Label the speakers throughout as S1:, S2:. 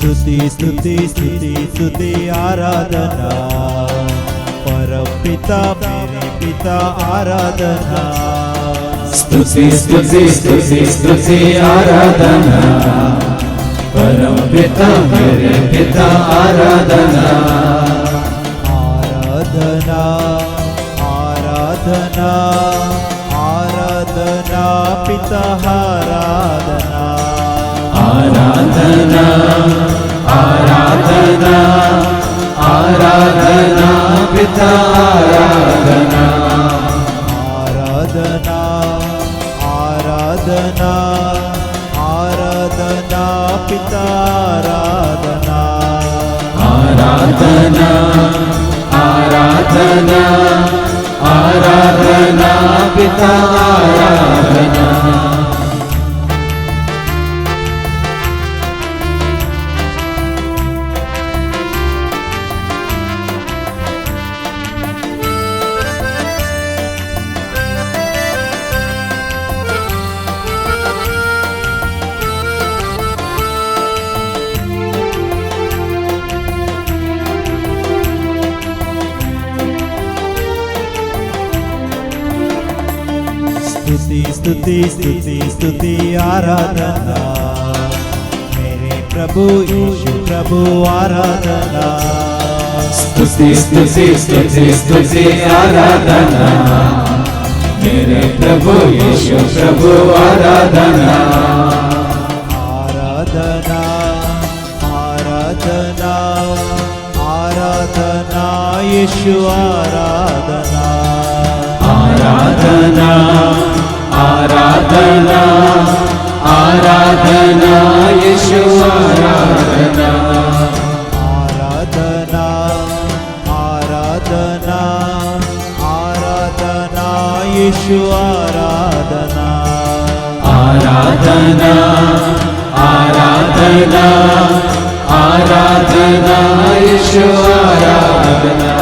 S1: స్తుతి స్తుతి స్తుతి స్తుతి ఆరాధనా परमपिता मेरे पिता आराधना
S2: स्तुति स्तुति स्तुति स्तुति आराधना परमपिता मेरे पिता आराधना
S1: आराधना आराधना आराधना पिता आराधना
S2: आराधना आराधना आराधना पिता आराधना
S1: आराधना आराधना आराधना पिता आराधना
S2: आराधना आराधना आराधना पिता आराधना
S1: स्तुति स्तुति स्तुति स्तुति आराधना मेरे प्रभु यीशु प्रभु आराधना
S2: स्तुति स्तुति स्तुति स्तुति आराधना मेरे प्रभु यीशु प्रभु आराधना
S1: आराधना आराधना आराधना यीशु आराधना
S2: आराधना आराधना आराधना यीशु आराधना
S1: आराधना आराधना आराधना यीशु आराधना
S2: आराधना आराधना आराधना यीशु आराधना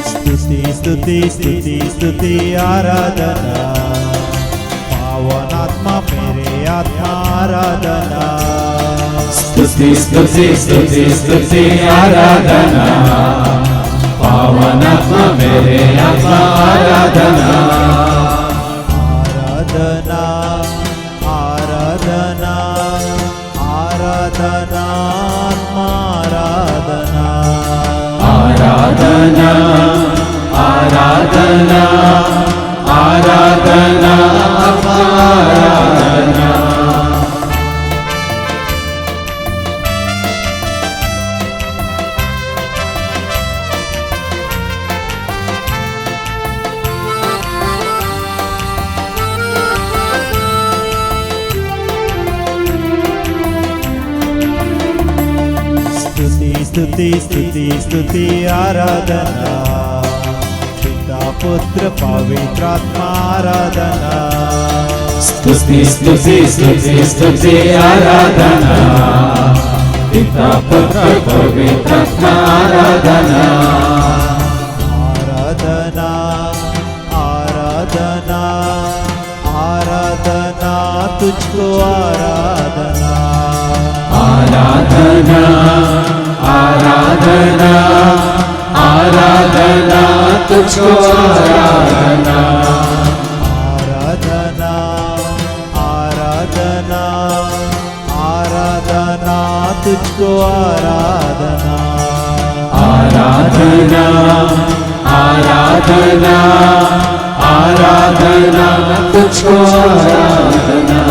S1: स्तुति स्तुति स्तुति स्तुति आराधना पावनात्मा मेरे आत्मा आराधना
S2: स्तुति स्तुति स्तुति स्तुति आराधना पावनात्मा मेरे आत्मा आराधना
S1: आराधना आराधना आराधना आत्मा आराधना
S2: आराधना आराधना आत्मा आराधना
S1: स्तुति स्तुति स्तुति स्तुति आराधना पिता पुत्र पवित्रात्मा आराधना
S2: स्तुति स्तुति स्तुति स्तुति आराधना पिता पुत्र पवित्रात्मा आराधना
S1: आराधना आराधना आराधना तुझको आराधना
S2: आराधना आराधना आराधना तुझको आराधना
S1: आराधना आराधना आराधना तुझको आराधना
S2: आराधना आराधना आराधना तुझको आराधना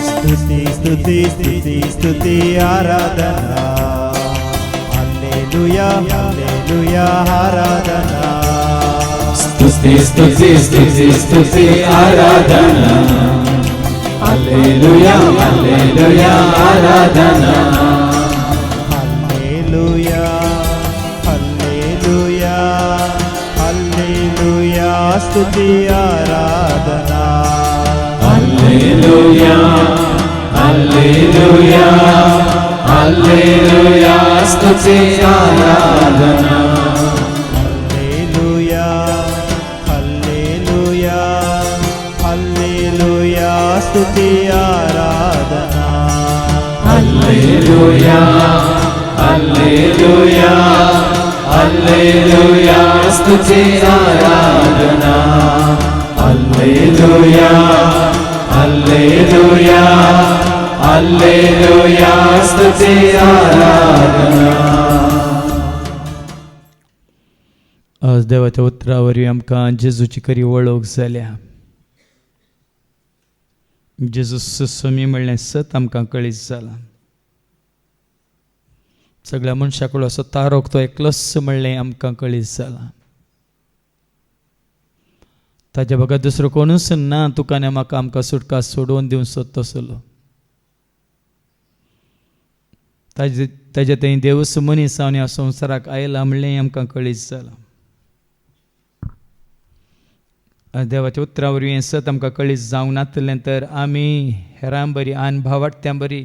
S1: स्तुति स्तुति स्तुति स्तुति आराधना हल्लेलुया हल्लेलुया आराधना
S2: స్తుతి స్తుతి స్తుతి స్తుతి ఆరాధన హల్లెలూయా హల్లెలూయా ఆరాధన
S1: హల్లెలూయా హల్లెలూయా హల్లెలూయా స్తుతి ఆరాధన
S2: హల్లెలూయా హల్లెలూయా హల్లెలూయా స్తుతి ఆరాధన
S1: హల్లెలూయా హల్లెలూయా హల్లెలూయా స్తుతి ఆరాధన
S2: హల్లెలూయా హల్లెలూయా హల్లెలూయా స్తుతి ఆరాధన హల్లెలూయా హల్లెలూయా హల్లెలూయా స్తుతి ఆరాధన
S3: आज देवाच्या उतरावरवी आमकां जेजूची खरी वळख जाल्या. जेजू समी म्हणलें सत आमकां कळीत जाला. सगळ्या मनशां कडलो असो तारोक तो एकलोच म्हणलें आमकां कळीत जाला. ताच्या बगर दुसरो कोणूच ना तुका आनी म्हाका आमकां सुटका सोडून दिवंक सोदतलो. ताजे थंय देवूस मनीस जावन ह्या संवसाराक आयला म्हणलें आमकां कळीत जाला. देवाच्या उतरा वरवीं हें सत आमकां कळीत जावंक नासलें तर आमी हेरां बरी आन भावार्थ्यां बरी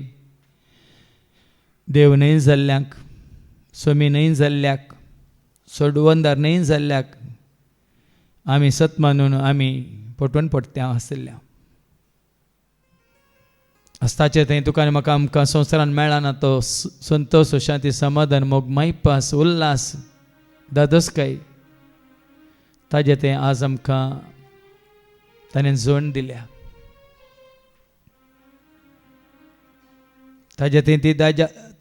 S3: देव न्हय जाल्ल्यांक स्वामी न्हय जाल्ल्याक सोडवंदार न्हय जाल्ल्याक आमी सत मानून आमी पटवून पडत्या आसल्या. आस्ताचे थंय तुका आनी म्हाका आमकां संवसारान मेळ्ळा ना तो संतोश शांती समाधान मोग मायपास उल्हास दादोसकाय ताजे तें आज आमकां ताणें जोड दिल्या. ताजे थंय ती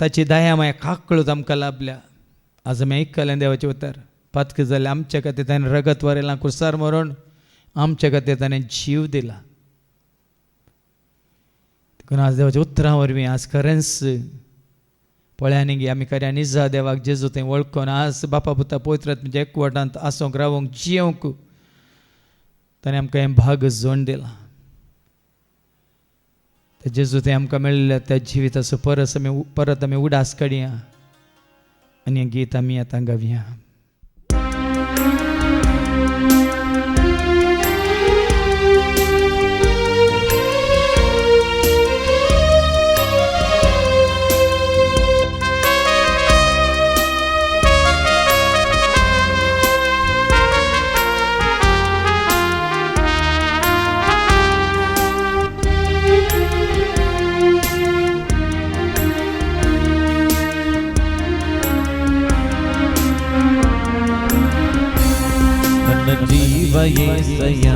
S3: ताची दया माया काकळूच आमकां लाभल्या. आज आमी आयकलें देवाचें उतर पातक जालें आमचे खातीर ताणें रगत वारयलां कुर्सार मरून आमचे खातीर ताणें जीव दिला. देखून आज देवाच्या उतरां वरवीं आज खरेंच पळयांनी गी आमी खऱ्या निजा देवाक जेजू थंय वळखून आज बापा पुता पवित्र आत्म्याच्या एकवटांत आसूंक रावूंक जियोंक ताणें आमकां हें भाग जोड दिला. त्या जेजू थंय आमकां मेळिल्ल्या त्या जिविताचो परत आमी उडास काडया आनी हें गीत आमी आतां गावया.
S2: యేసయ్యా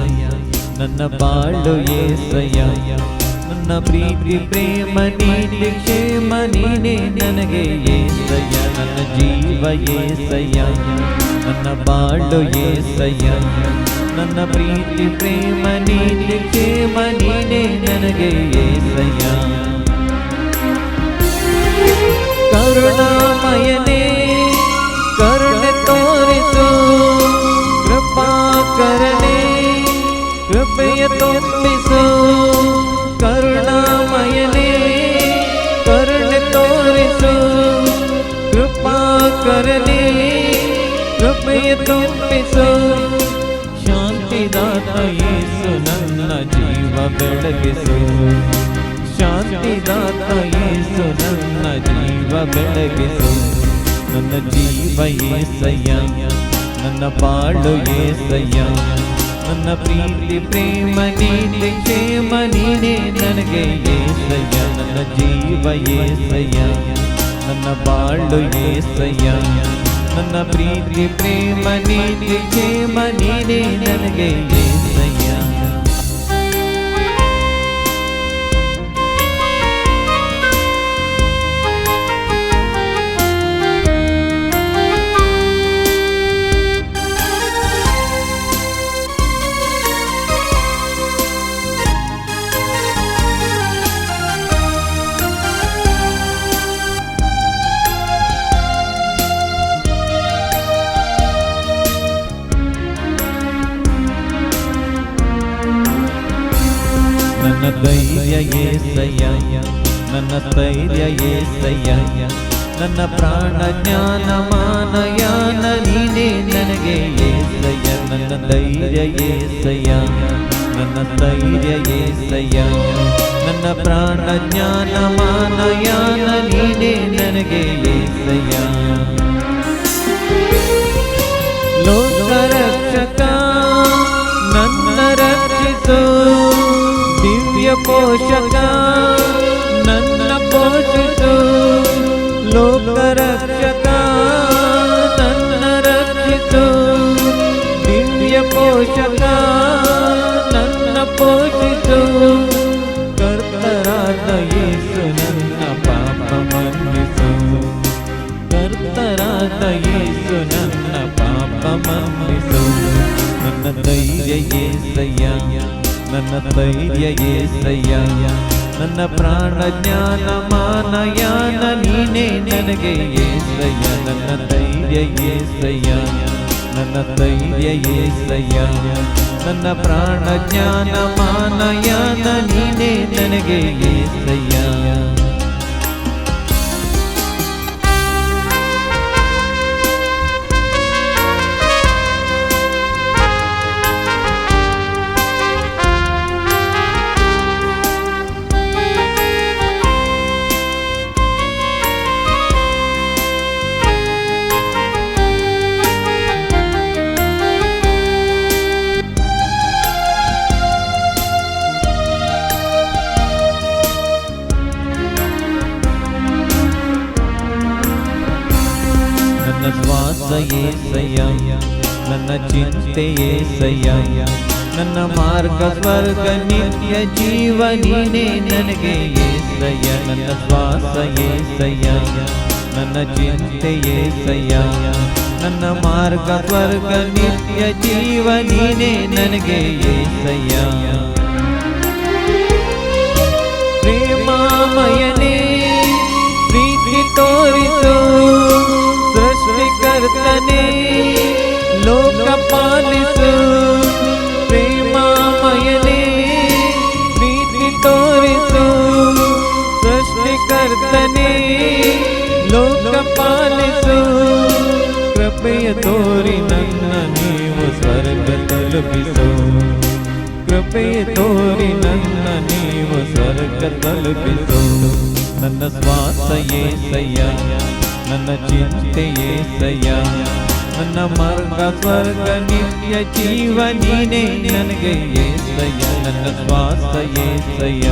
S2: ನನ್ನ ಬಾಳು యేసయ్యಾ ನನ್ನ ಪ್ರೀತಿ ಪ್ರೇಮ ನೀತಿ ಕ್ಷೇಮ ನೀನೇ ನನಗೆ యేసయ్యಾ ನನ್ನ ಜೀವ యేసయ్ಯಾ ನನ್ನ ಬಾಳು యేసయ్ಯಾ ನನ್ನ ಪ್ರೀತಿ ಪ್ರೇಮ ನೀತಿ ಕ್ಷೇಮ ನೀನೇ ನನಗೆ యేసయ్ಯಾ ಕರುಣಾಮಯನೇ ಕರುಣೆ ತೋರಿಸು ಕೃಪಾಕರನೇ ಕೃಪೆಯ ತುಂಬಿಸು ಕರುಣಾಮಯನೇ ಕರುಣೆ ತೋರಿಸು ಕೃಪಾಕರನೇ ಕೃಪೆಯ ತುಂಬಿಸು ಶಾಂತಿದಾತ ಯೇಸು ನನ್ನ ಜೀವ ಬೆಳಗಿಸು ಶಾಂತಿದಾತ ಯೇಸು ನನ್ನ ಜೀವ ಬೆಳಗಿಸು ನನ್ನ ಜೀವ యేసయ్యಾ ನನ್ನ ಬಾಳು యేసయ్యಾ ನನ್ನ ಪ್ರೀತಿ ಪ್ರೇಮ ನೀತಿ ಕ್ಷೇಮ ನೀನೇ ನನಗೆ యేసయ్యಾ ನನ್ನ ಜೀವ యేసయ్ಯಾ ನನ್ನ ಬಾಳು యేసయ్ಯಾ ನನ್ನ ಪ್ರೀತಿ ಪ್ರೇಮ ನೀತಿ ಕ್ಷೇಮ ನೀನೇ ನನಗೆ యేసయ్యಾ ಧೈರ್ಯ ಏಸಯ್ಯ ನನ್ನ ಧೈರ್ಯ ಏಸಯ್ಯ ನನ್ನ ಪ್ರಾಣ ಜ್ಞಾನ ಮಾನಯಾನ ನೀನೇ ನನಗೆ ಏಸಯ್ಯ ನನ್ನ ಧೈರ್ಯ ಏಸಯ್ಯ ನನ್ನ ಧೈರ್ಯ ಏಸಯ್ಯ ನನ್ನ ಪ್ರಾಣ ಜ್ಞಾನ ಮಾನಯಾನ ನೀನೇ ನನಗೆ ಏಸಯ್ಯ ಲೋಕರಕ್ಷಕ ನನ್ನ ರಕ್ಷಿಸು ದಿವ್ಯ ಪೋಷಕ ನನ್ನ ಪೋಷಿಸು ಲೋಕರಕ್ಷಕ ನನ್ನ ರಕ್ಷಿಸು ದಿವ್ಯ ಪೋಷಕ ನನ್ನ ಪೋಷಿಸು ಕರ್ತರಾದ ಯೇಸು ನನ್ನ ಪಾಪ ಮನ್ನಿಸು ಕರ್ತರಾದ ಯೇಸು ನನ್ನ ಪಾಪ ಮನ್ನಿಸು ನನ್ನ ಧೈರ್ಯ ಏಸಯ್ಯ ನನ್ನ ಧೈರ್ಯ ಏಸಯ್ಯ ನನ್ನ ಪ್ರಾಣ ಜ್ಞಾನ ಮಾನಯಾನ ನೀನೇ ನನಗೆ ಏಸಯ್ಯ ನನ್ನ ಧೈರ್ಯ ಏಸಯ್ಯ ನನ್ನ ಧೈರ್ಯ ಏಸಯ್ಯ ನನ್ನ ಪ್ರಾಣ ಜ್ಞಾನ ಮಾನಯಾನ ನೀನೇ ನನಗೆ ಏಸಯ್ಯ ನನ್ನ ಶ್ವಾಸ ಏಸಯ್ಯ ನನ್ನ ಚಿಂತೆ ಏಸಯ್ಯ ನನ್ನ ಮಾರ್ಗ ಸ್ವರ್ಗ ನಿತ್ಯ ಜೀವ ನೀನೇ ನನಗೆ ಏಸಯ್ಯ ನನ್ನ ಶ್ವಾಸ ಏಸಯ್ಯ ನನ್ನ ಚಿಂತೆ ಏಸಯ್ಯ ನನ್ನ ಮಾರ್ಗ ಸ್ವರ್ಗ ನಿತ್ಯ ಜೀವ ನೀನೇ ನನಗೆ ಏಸಯ್ಯ ಪ್ರೇಮಾಮಯನೇ ಪ್ರೀತಿ ತೋರಿಸು ಸೃಷ್ಟಿಕರ್ತನೇ ಲೋಕ ಪಾಲಿಸು ಪ್ರೇಮಾಮಯನೇ ಪ್ರೀತಿ ತೋರಿಸು ಸೃಷ್ಟಿಕರ್ತನೇ ಲೋಕ ಪಾಲಿಸು ಕೃಪೆಯ ತೋರಿ ನನ್ನ ನೀವು ಸ್ವರ್ಗ ತಲುಪಿಸು ಕೃಪೆಯ ತೋರಿ ನನ್ನ ನೀವು ಸ್ವರ್ಗ ತಲುಪಿಸು ನನ್ನ ಶ್ವಾಸ ಏಸಯ್ಯ ನನ್ನ ಚಿಂತೆ ಏಸಯ್ಯ ನನ್ನ ಮಾರ್ಗ ಸ್ವರ್ಗ ನಿತ್ಯ ಜೀವ ನೀನೇ ನನಗೆ ಏಸಯ್ಯ ನನ್ನ ಶ್ವಾಸ ಏಸಯ್ಯ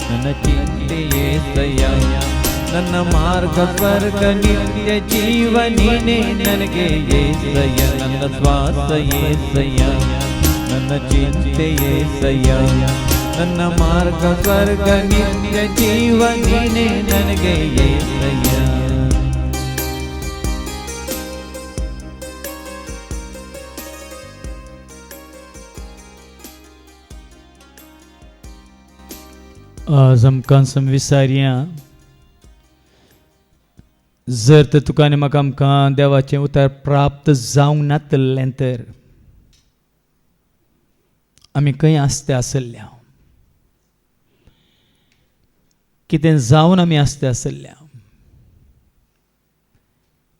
S2: ನನ್ನ ಚಿಂತೆ ಏಸಯ್ಯ ನನ್ನ ಮಾರ್ಗ ಸ್ವರ್ಗ ನಿತ್ಯ ಜೀವ ನೀನೇ ನನಗೆ ಏಸಯ್ಯ ನನ್ನ ಶ್ವಾಸ ಏಸಯ್ಯ ನನ್ನ ಚಿಂತೆ ಏಸಯ್ಯ ನನ್ನ ಮಾರ್ಗ ಸ್ವರ್ಗ ನಿತ್ಯ ಜೀವ ನೀನೇ ನನಗೆ ಏಸಯ್ಯ
S3: आज आमकां विचारया जर तर तुका आनी म्हाका आमकां देवाचें उतर प्राप्त जावंक नातलें तर आमी खंय आसते आसल्या कितें जावन आमी आसते आसल्या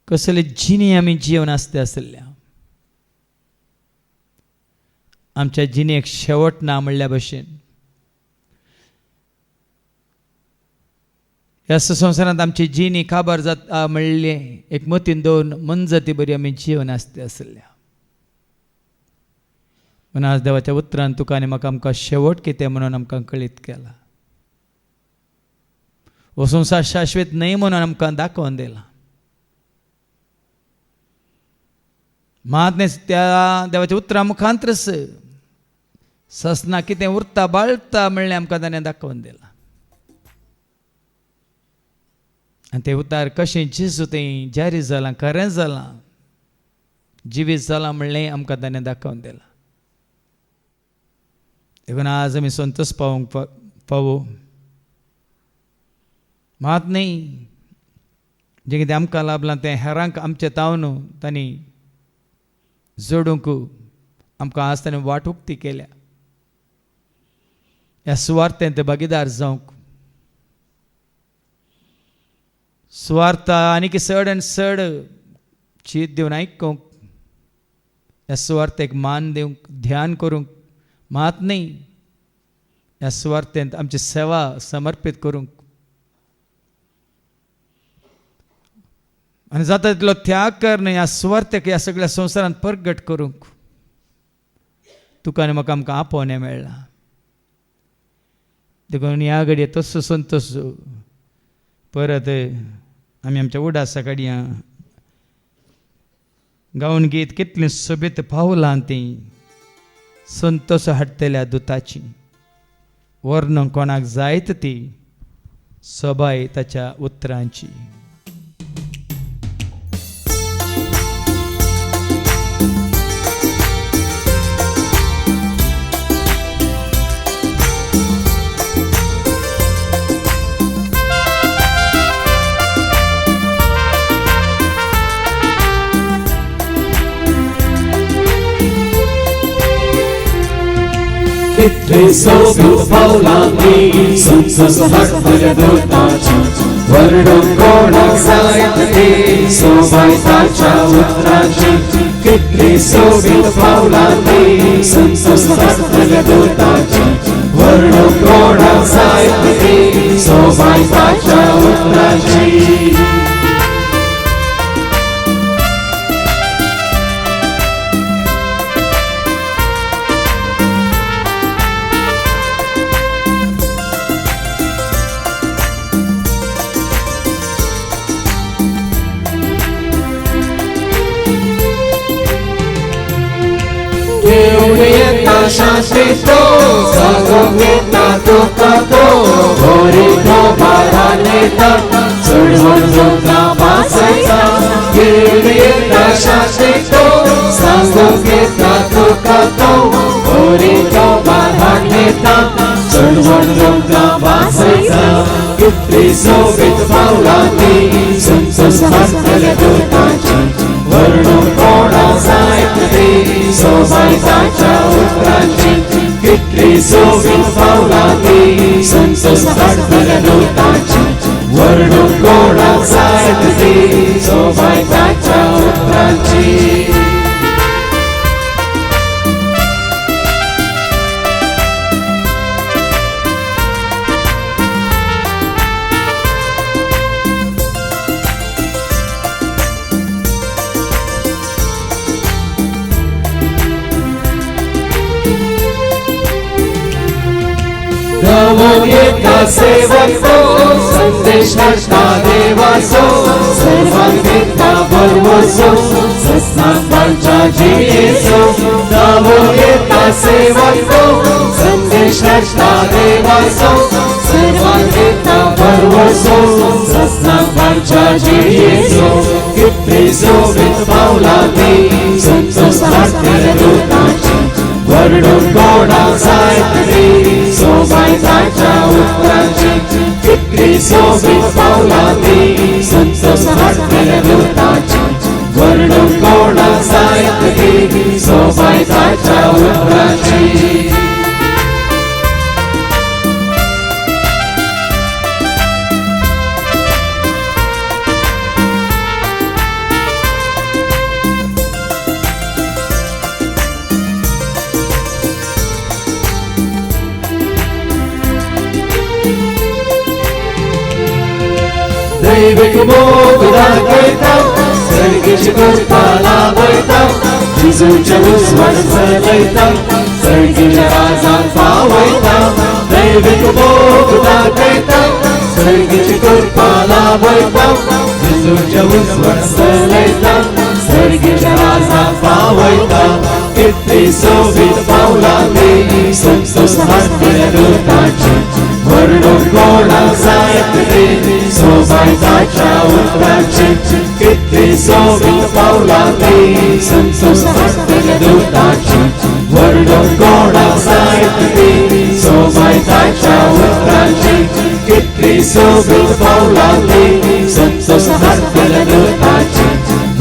S3: कसले जिणे आमी जीवन आसते आसल्या आमच्या जिणेक शेवट ना म्हणल्या भशेन ह्या संवसारांत आमची जिणी काबार जाता म्हणले एक मतीन दोन मनजती बरी आमी जीवन आसते आसल्या पण आज देवाच्या उतरान तुका आनी म्हाका आमकां शेवट कितें म्हणून आमकां कळीत केला हो संवसार शाश्वत न्हय म्हणून आमकां दाखोवन दिला महात्मे त्या देवाच्या उतरा मुखांतरच ससना कितें उरता बाळटा म्हणलें आमकां ताणें दाखोवन दिला आनी तें उतार कशें जेजू तें जारी जालां खरें जालां जिवीत जालां म्हणलें आमकां ताणें दाखोवन दिलां देखून आज आमी संतोश पावो मात न्ही जें कितें आमकां लाभलां तें हेरांक आमचें तावन तांणी जोडूंक आमकां आज ताणें वाट उक्ती केल्या ह्या सुवार्थेंत भागीदार जावंक. सुवार्थ आनीक चड आनी चड चीत दिवन आयकूंक, ह्या सुवार्थेक मान दिवंक, ध्यान करूंक मात न्ही, ह्या सुवार्थेंत आमची सेवा समर्पीत करूंक आनी जाता तितलो त्याग करून ह्या सुवार्थेक ह्या सगळ्या संवसारांत प्रगट करूंक तुका आनी म्हाका आमकां आपोवणें मेळ्ळां. देखून ह्या घडये तसो संतोश परत आमी आमच्या उडासा कडया गावन गीत कितलीं सोबीत पावलां तीं संतोश हाडटल्या दुताची, वर्णन कोणाक जायत ती सोबाय ताच्या उतरांची.
S4: Kittry sobiet Paulani, संतोष हाडटल्या दुताची, वर्णन कोणाक जायत ती सोबाय ताच्या उतराची. किttry सोबित Paulani, संतोष हाडटल्या दुताची, वर्णन कोणाक जायत ती सोबाय ताच्या उतराची. शास्त्रीतो सांगूंक येता तुका तो, बरीतो बारान येता चढवण जोडटा बासयता. घेवन येता शास्त्रीतो सांगूंक येता तुका तो, बरीतो बारान येता चढवण जोडटा बासयता. किttry सोबीत Paulani, संतोष हाडटल्या दुताची, वर्णन कोणाक जायत ती सोबाय ताच्या उतराची. किttry सोबीत Paulani, संतोष हाडटल्या दुताची, वर्णन कोणाक जायत ती सोबाय ताच्या उतराची. गावोन येता सेवक तो, संदेश हाडटा देवाचो, सर्वांक दिता भरवसो सत्संगाच्या जियेचो. गावोन येता सेवक तो, संदेश हाडटा देवाचो, सर्वांक दिता भरवसो सत्संगाच्या जियेचो. किttry सोबीत Paulani, संतोष हाडटल्या दुताची, वर्णन कोणाक जायत ती सोबाय ताच्या उतराची. किttry सोबीत Paulani, संतोष हाडटल्या दुताची, वर्णन कोणाक जायत ती सोबाय ताच्या उतराची. दैविक मोग दाखयता, सर्गीची कृपा लाभयता, जेजूच्या उजवाड चलयता, सर्गीच्या राजाक पावयता. दैविक मोग दाखयता, सर्गीची कृपा लाभयता, जेजूच्या उजवाड चलयता, सर्गीच्या राजाक पावयता. किttry सोबीत Paulani, संतोष हाडटल्या दुताची, वर्णन कोणाक जायत ती सोबाय ताच्या उतराची. किttry सोबीत Paulani, संतोष हाडटल्या दुताची, वर्णन कोणाक जायत ती सोबाय ताच्या उतराची. किttry सोबीत Paulani, संतोष हाडटल्या दुताची,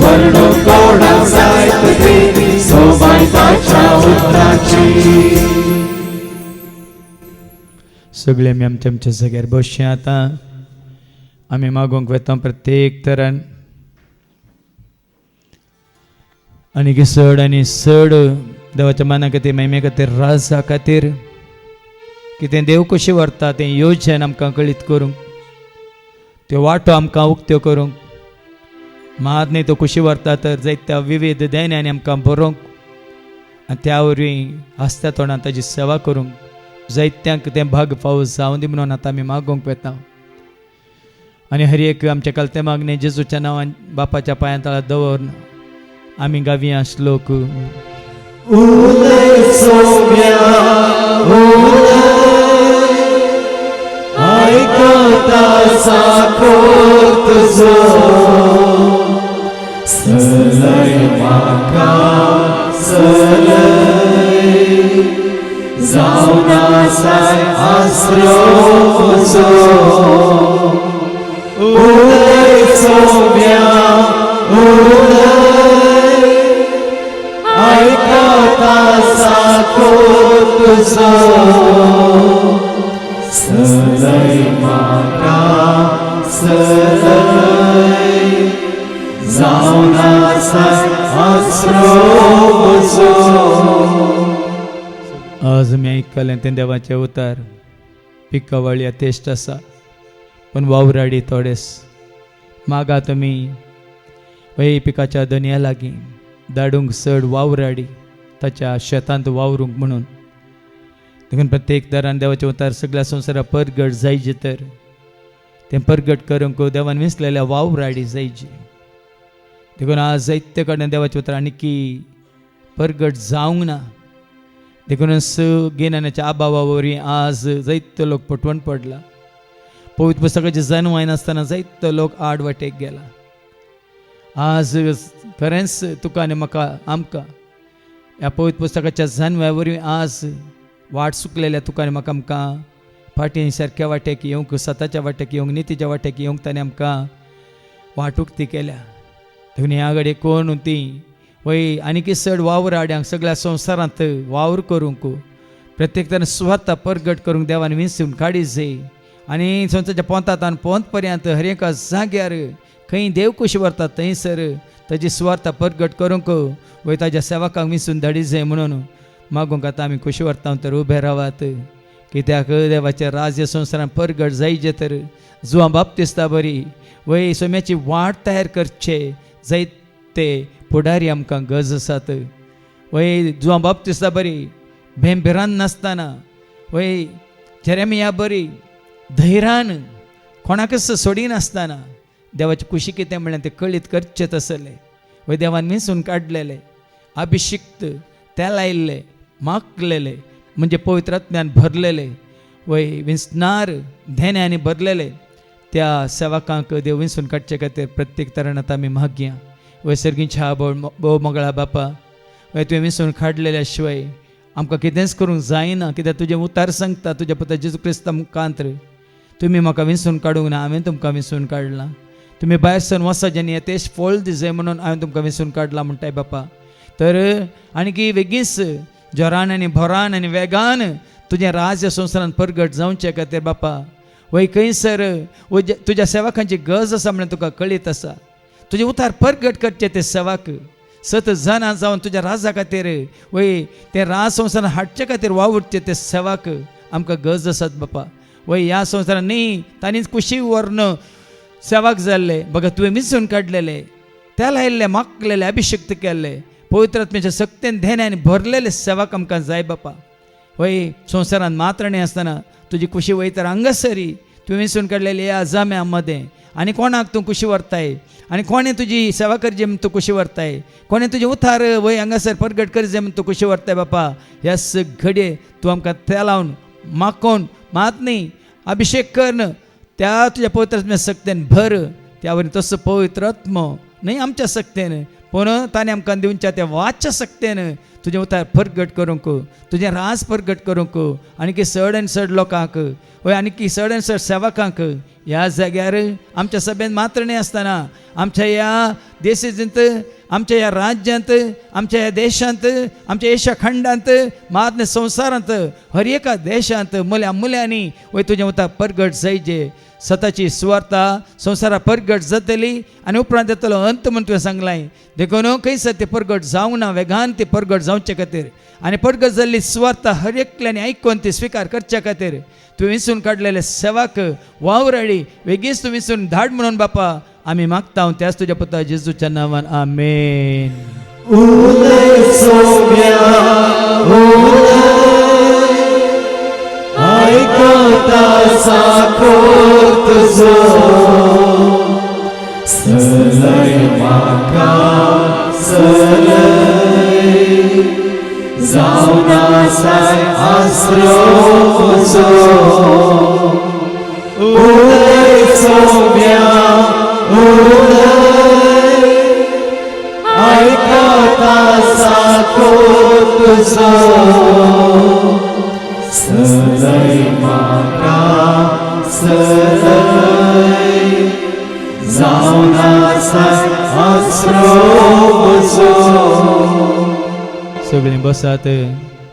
S4: वर्णन कोणाक जायत ती सोबाय ताच्या उतराची.
S3: सगळे आमी आमच्या आमच्या जाग्यार बसचे आतां आमी मागोवंक वेता प्रत्येक तरान आनी चड आनी चड देवाच्या माना खातीर महिमे खातीर राजा खातीर कितें देव कशें व्हरता तें योजन आमकां कळीत करूंक त्यो वाटो आमकां उक्त्यो करूंक मात न्ही तो कशी व्हरता तर जायत्या विविध दैन्यांनी आमकां बरोवंक आनी त्या वरवीं आसत्या तोंडान ताजी सेवा करूंक जायत्यांक तें भाग फावो जावं दी म्हणून आतां आमी मागोवंक वेता आनी हर एक आमच्या कालते मागणे जेजूच्या नांवान बापाच्या पांया तळा दवरून आमी गावया श्लोक
S4: उदय सौम्या आयकता साकोर तुजो सलय म्हाका सलय जावन आसाय आसरो म्हजो उदय सौम्या उदय आयकता साकोर तुजो सलय म्हाका सलय जावन आसाय आसरो म्हजो
S3: आज आमी आयकलें तें देवाचें उतार पिकावळी तेश्ट आसा पण वावराडी थोडेस मागा तुमी वय पिकाच्या दोनया लागीं धाडूंक चड वावराडी ताच्या शेतांत वावरूंक म्हणून देखून प्रत्येक दरान देवाचें उतार सगळ्या संवसाराक परगट जायची तर तें परगट करूंक देवान विसलेल्या वावराडी जायची देखून आज जायते कडेन देवाचें उतार आनी परगट जावंक ना देखून गिन्यानाच्या अभावा वरवीं आज जायतो लोक पटवण पडला पवित्र पुस्तकाची जन्म नासतना जायतो लोक आड वाटेक गेला आज खरेंच तुका आनी म्हाका आमकां ह्या पवित्र पुस्तकाच्या जन्म्या वरवीं आज वाट चुकलेल्या तुका आनी म्हाका आमकां फाटीं सारक्या वाटेक येवंक सताच्या वाटेक येवंक नितीच्या वाटेक येवंक ताणें आमकां वाट उक्ती केल्या देखून ह्या घडये कोण ती वय आनी चड वावर हाड्यांक सगळ्या संवसारांत वावर करूंक प्रत्येक तरेन स्वता परगट करूंक देवान विंसून काडी जाय आनी संवसाराच्या पोंतांत पोंत पर्यंत हर एका जाग्यार खंय देव कशी व्हरता थंयसर ताजी स्वार्थ परगट करूंक वय ताज्या सेवकांक विंसून धाडी जाय म्हणून मागूंक आतां आमी कशी व्हरता तर उबे रावात कित्याक देवाचे राज्य संवसारान परगट जायचे तर जुवां बाप्तिस्ता बरी वय सोम्याची वाट तयार करचे जायते फुडारी आमकां गरज आसात वय जुवां बाप्तिस्ता बरी भेंभिरान नासतना वय जेरेमिया बरी धैर्यान कोणाकच सोडी नासतना देवाची कुशी कितें म्हणलें तें कळीत करचेंच आसलें वय देवान विंसून काडलेले अभिशिक्त तेल आयिल्ले मागलेले म्हणजे पवित्र आत्म्यान भरलेले वय विंसणार धेन्यांनी भरलेले त्या सेवकांक देव विंसून काडचे खातीर प्रत्येक तरान आतां आमी मागया वय सर्गीच्या भोव मोगळा बापा वय तुवें विंसून काडलेल्या शिवाय आमकां कितेंच करूंक जायना कित्याक तुजें उतार सांगता तुज्या पुता जेजू क्रिस्त मुखांतर तुमी म्हाका विंसून काडूंक ना हांवें तुमकां विंसून काडलां तुमी भायर सरून वचा जेन्ना येतेच फळ दिसय म्हणून हांवें तुमकां विंसून काडलां म्हणटाय बापा तर आनी बेगीच जोरान आनी भोरान आनी वेगान तुजें राज्य संवसारान परगट जावचे खातीर बापा वय खंयसर तुज्या सेवकांची गरज आसा म्हणून तुका कळीत आसा तुजें उतार परगट करचें ते सेवक सत जाणां जावन तुज्या राजा खातीर वय तें राज संवसारान हाडचे खातीर वावुरचे ते सेवक आमकां गरज आसात बापा वय ह्या संवसारान न्ही तांणी कुशी व्हरून सेवक जाल्ले बघा तुवें विंसून काडलेले तेल आयिल्ले मागलेले अभिषेक्त केल्ले पवित्र आत्म्याच्या सक्तेन धेन्यान भरलेले सेवक आमकां जाय बापा वय संवसारान मात्र न्ही आसतना तुजी कुशी वय तर हांगासरी तुवें विंसून काडलेली ह्या जाम्या मदें आनी कोणाक तूं कुशी व्हरताय आनी कोणें तुजी सेवा करची म्हूण तूं कुशी व्हरताय कोणें तुजें उतार वय हांगासर परगट करचें म्हूण तूं कुशी व्हरताय बापा ह्या घडये तूं आमकां तेलावन मागोवन मात न्ही अभिषेक करन त्या तुज्या पवित्र आत्म्या सक्तेन भर त्या वरी तसो पवित्र आत्मो न्ही आमच्या सक्तेन पूण ताणें आमकां दिवच्या त्या वाच्या सक्तेन तुजें उतार परगट करूंक, तुजें राज परगट करूंक, आनी चड आनी चड लोकांक वय आनी चड आनी चड सेवकांक ह्या जाग्यार आमच्या सभेंत मात्र न्ही आसतना आमच्या ह्या देशांत, आमच्या ह्या राज्यांत, आमच्या ह्या देशांत, आमच्या एशिया खंडांत, मात संवसारांत हर एका देशांत मुल्या मुल्यांनी वय तुजें उतार परगट जायचे, स्वताची सुवार्ता संवसाराक परगट जातली आनी उपरांत येतलो अंत म्हूण तुवें सांगलां. देखून खंयसर ती परगट जावंक ना, वेगान ती परगट जावचे खातीर आनी परगट जाल्ली सुवार्ता हर एकल्यानी आयकून ती स्विकार करच्या खातीर तुवें विंचून काडलेले सेवाक वावराळी बेगीच तूं विंचून धाड म्हणून बापा आमी मागता. त्याच तुज्या पुता जेजूच्या नांवान आमेन.
S4: उदय सोम्या आयकता साकोर तुजो सलय म्हाका सलय जावन आसाय आसरो म्हजो. उदय सोम्या उदय आयकता साकोर तुजो सलय म्हाका सलय जावन आसाय आसरो म्हजो.
S3: सगळीं बसात.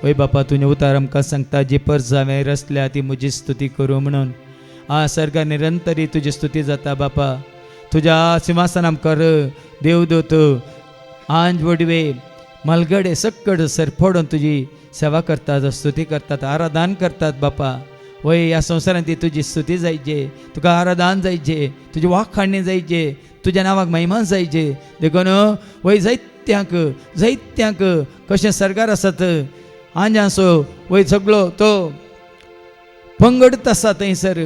S3: वय बापा तुजें उतार आमकां सांगता जी परस हांवें रचल्या ती म्हजी स्तुती करूं म्हणून. सर्गा निरंतरी तुजी स्तुती जाता बापा. तुज्या सिंहासनां कर देवदूत आंज वडवे मलगडे सकड सरफोडून तुजी सेवा करतात, स्तुती करतात, आराधन करतात बापा. वय ह्या संवसारांत ती तुजी स्तुती जायचे, तुका आराधन जायचे, तुजी वाखाणणी जायचे, तुज्या नांवाक महिमा जायचे. देखून वय जायत्यांक जायत्यांक कशें सरकार आसात आंज आसो वय सगळो तो पंगडत आसा थंयसर,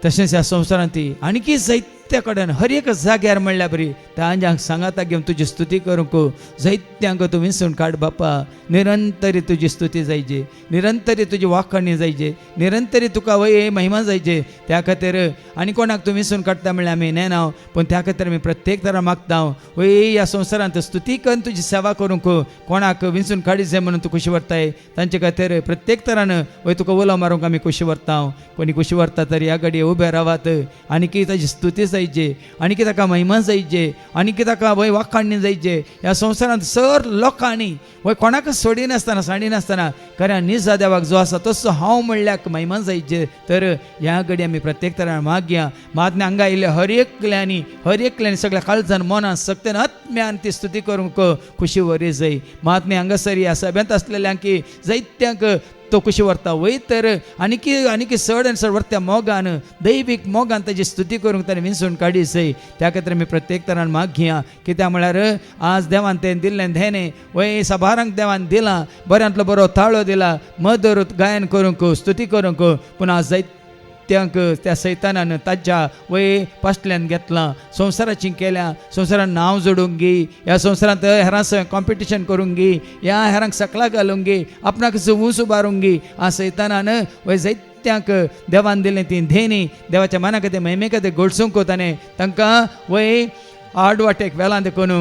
S3: तशेंच ह्या संवसारांत ती आनीकी जायत्या कडेन हर एक जाग्यार म्हणल्यार बरी त्या आंजांक सांगाता घेवन तुजी स्तुती करूंक जायत्यांक तूं विंचून काड बापा. निरंतरी तुजी स्तुती जायचे, निरंतरी तुजी वाखाणणी जायचे, निरंतरी तुका वय महिमा जायचे. त्या खातीर आनी कोणाक तूं विंचून काडटा म्हणल्यार आमी नेनाव, पूण त्या खातीर आमी प्रत्येक तरा मागता वय ह्या संवसारांत स्तुती करून तुजी सेवा करूंक कोणाक विंचून काडीचे म्हणून तूं खुशी व्हरताय. तांचे खातीर प्रत्येक तरान वय तुका उलो मारूंक आमी खुशी व्हरता. कोणी खुशी व्हरता तर ह्या गाडये उबे रावात. आनी ताजी स्तुती जायचे, आनी ताका महिमा जायचे, आनी ताका वय वाखाणणी जायचे. ह्या संवसारांत सर लोकांनी वय कोणाक सोडी नासतना साडी नासतना खऱ्या निजा देवाक जो आसा तसो हांव म्हणल्यार महिमा जायचे. तर ह्या घडी आमी प्रत्येक तरान मागया. मातने हांगा आयिल्ले हर एकल्यानी सगळ्या काळजान मनान सक्तेन आत्म्यान ती स्तुती करूंक खुशी व्हरी जाय. मातने हांगासर ह्या सभेंत आसलेल्यांक जायत्यांक तो खुशी व्हरता. वय तर आनीकी चड आनी चड व्हरत्या मोगान दैवीक मोगान ताजी स्तुती करूंक ताणें विंचून काडी जाय. त्या खातीर आमी प्रत्येक तरान मागया. कित्याक म्हळ्यार आज देवान तें दिल्लें धेने वय साबारांक देवान दिलां, बऱ्यांतलो बरो ताळो दिला मधुर गायन करूंक स्तुती करूंक. पूण आज जायत्यांक त्या सैतानान ताच्या वय पासल्यान घेतलां, संवसाराची केल्या, संवसारान नांव जोडूंक गी, ह्या संवसारांत हेरां कॉम्पिटिशन करूंक गी, ह्या हेरांक सकला घालूंक गी, आपणाक ऊस उबारूंक गी. आ सैतानान वय जायत्यांक देवान दिलें ती धेनी देवाच्या मना खातीर महिमे खातीर घडसूंक ताणें तांकां वय आडवाटेक वेलां देखून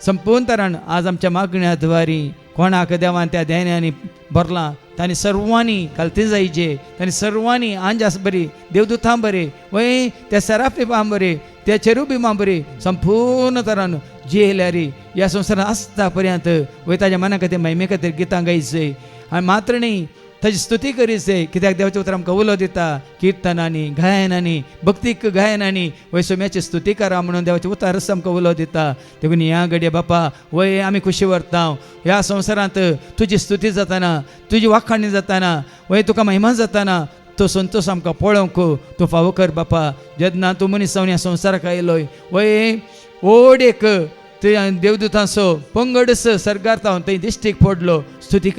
S3: संपूर्ण तरान आज आमच्या मागण्या द्वारी कोणाक देवान त्या धेन्यांनी भरलां तांणी सर्वांनी घालती जायचे, तांणी सर्वांनी आंज बरी देवदूतां बरे वय त्या सेराफिमां बरे त्या चेरुबिमां बरी संपूर्ण तरान जियेल्यारी ह्या संवसारांत आसता पर्यंत वय ताज्या मना खातीर महिमे खातीर गितां गायचें. आनी मात्र न्ही ताजी स्तुती करीचे. कित्याक देवाचें उतर आमकां उलो दिता किर्तनांनी गायनांनी भक्तीक गायनांनी वय सोम्याची स्तुती करा म्हणून देवाचें उतर आमकां उलो दिता. देखून ह्या घडये बापा वय आमी खुशी व्हरता. ह्या संवसारांत तुजी स्तुती जाताना, तुजी वाखाणणी जाताना, वय तुका महिमा जाताना तो संतोष आमकां पळोवंक तूं फावो कर बापा. जेन्ना तूं मनीस जावन ह्या संवसाराक आयलोय वय ओड एक देवदूतांचो पंगडस सरगार जावन थंय दिश्टीक पडलो स्तुती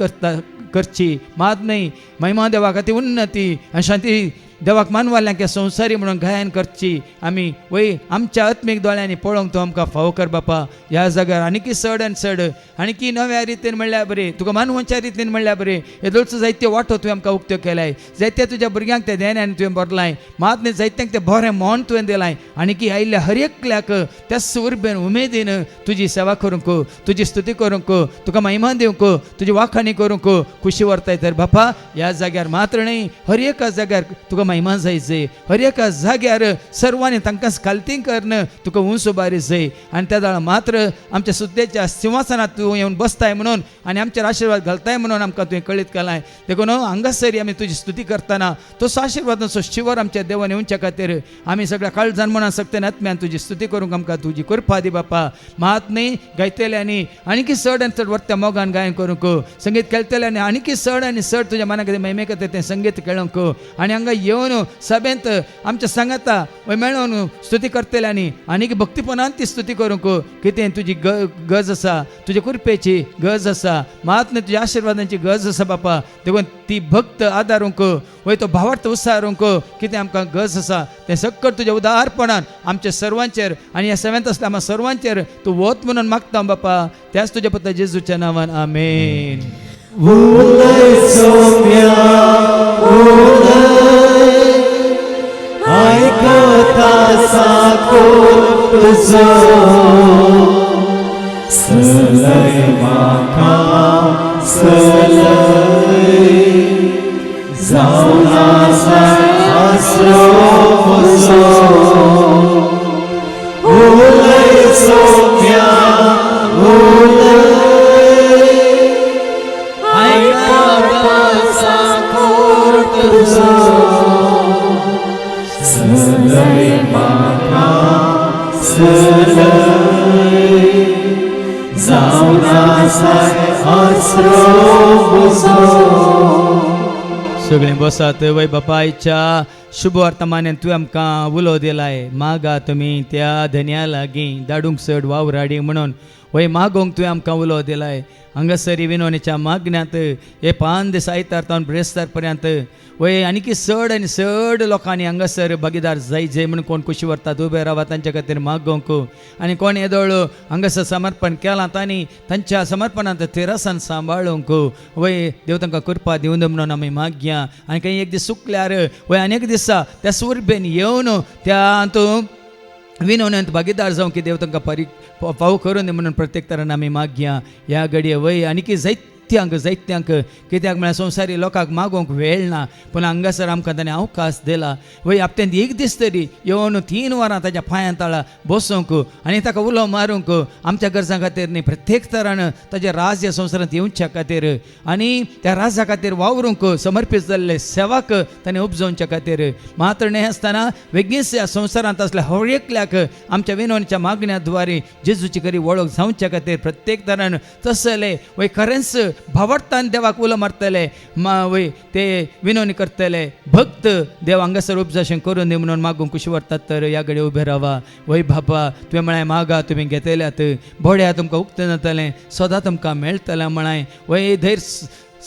S3: करची. मात न्ही महिमा देवा खातीर उन्नती आनी शांती देवाक मानवाल्यांक संवसारी म्हणून गायन करची आमी वय आमच्या आत्मीक दोळ्यांनी पळोवंक तूं आमकां फावो कर बापा. ह्या जाग्यार आनीकी चड आनी चड आनीकी नव्या रितीन म्हणल्यार बरें, तुका मानवांच्या रितीन म्हणल्यार बरें. येदोळचो जायत्यो वाटो तुवें आमकां उक्त्यो केल्याय, जायत्या तुज्या भुरग्यांक ते ध्यानान तुवें भरलाय, मात न्ही जायत्यांक ते बरें मोन तुवें दिलाय. आनीकी आयिल्ल्या हर एकल्याक त्या उर्बेन उमेदीन तुजी सेवा करूंक, तुजी स्तुती करूंक, तुका महिमा दिवंक, तुजी वाखाणी करूंक खुशी व्हरताय. तर बापा ह्या जाग्यार मात्र न्ही, हर एका जाग्यार तुका महिमा जायचे, हर एका जाग्यार सर्वांनी तांकां खालती करन तुका उंच उबारी जाय. आनी त्या दाळा मात्र आमच्या सुद्देच्या सिंहासनात तूं येवन बसताय म्हणून आनी आमचेर आशिर्वाद घालताय म्हणून आमकां तुवें कळीत केलाय. देखून हांगासरी आमी तुजी स्तुती करतना तो आशिर्वादाचो शिवर आमच्या देवान येवच्या खातीर आमी सगळ्या काळजान मनान सक्तेन आत्म्यान तुजी स्तुती करूंक आमकां तुजी कृपा दी बापा. मात न्ही गायतल्यांनी आनीकी चड आनी चड वर्त्या मोगान गायन करूंक, संगीत खेळटल्यांनी आनीकी चड आनी चड तुज्या मना कितें महिमे खातीर तें संगीत खेळोंक आनी हांगा येवन सभेंत आमच्या सांगाता मेळोवन स्तुती करतल्यांनी आनीक भक्तीपणान ती स्तुती करूंक. कितें तुजी गज आसा, तुज्या कृपेची गज आसा, मात न्ही तुज्या आशिर्वादांची गज आसा बापा. देखून ती भक्त आदारूंक वय तो भावार्थ उसारूंक कितें आमकां गज आसा तें सक्कट तुज्या उदारपणान आमच्या सर्वांचेर आनी ह्या सभेंत आसल्या आमच्या सर्वांचेर तूं वत म्हणून मागता बापा. त्याच तुज्या पुता जेजूच्या नांवान आमेन.
S4: उलय सौम्या उलय, आयकता साको तुजो, सलय म्हाका सलय, जावन आसा आसरो म्हजो. उलय सौम्या उलय, सलय म्हाका सलय, जावन आसा आसरो म्हजो.
S3: सगळीं बसात. वय बापा आयच्या शुभ वर्तमानान तुवें आमकां उलो दिलाय. मागा तुमी त्या धन्या लागीं धाडूंक चड वावराडी म्हणून वय मागोंक तुवें आमकां उलो दिलाय. हांगासरी विनवणेच्या मागण्यांत हे 5 दीस आयतार तावन ब्रेस्तार पर्यंत वय आनीकी चड आनी चड लोकांनी हांगासर भागीदार जाय म्हणून कोण खुशी व्हरतात उबे रावा तांच्या खातीर मागोंक. आनी कोण येदोळ हांगासर समर्पण केलां तांणी तांच्या समर्पणांत तेरासान सांबाळूंक वय देव तांकां कृपा दिवन म्हणून आमी मागया. आनी खंय एक दीस चुकल्यार वय अनेक दिसा त्या सुरबेन येवन त्या तूं विनवण्यांत भागीदार जावं की देव तांकां फावो करून दी म्हणून प्रत्येक तरान आमी मागया. ह्या घडये वय आनीकी जायत्यांक कित्याक म्हळ्यार संवसारी लोकांक मागोवंक वेळ ना, पूण हांगासर आमकां ताणें अवकाश दिला. वय आपत्यान एक दीस तरी येवन 3 वरां ताच्या पांयां तळा बसोवंक आनी ताका उलो मारूंक आमच्या गरजां खातीर न्ही प्रत्येक तरान ताजें राज ह्या संवसारांत येवच्या खातीर आनी त्या राजा खातीर वावरूंक समर्पीत जाल्ले सेवाक ताणें उपजोवच्या खातीर. मात्र हें आसतना वेगळीच ह्या संवसारांत असल्या हर एकल्याक आमच्या विनवणेच्या मागण्या द्वारे जेजूची खरी वळख जावच्या खातीर प्रत्येक तरान तसले वय खरेंच भावार्थान देवाक उलो मारतले वय ते विनवणी करतले भक्त देव हांगासर उपजाशें करून दी म्हणून मागूंक खुशी व्हरतात. तर ह्या घडये उबे रावा. वय बापा तुवें म्हळें मागा तुमी घेतल्यात, बोड्या तुमकां उक्तें जातलें, सदां तुमकां मेळटलें म्हणाय. वय धैर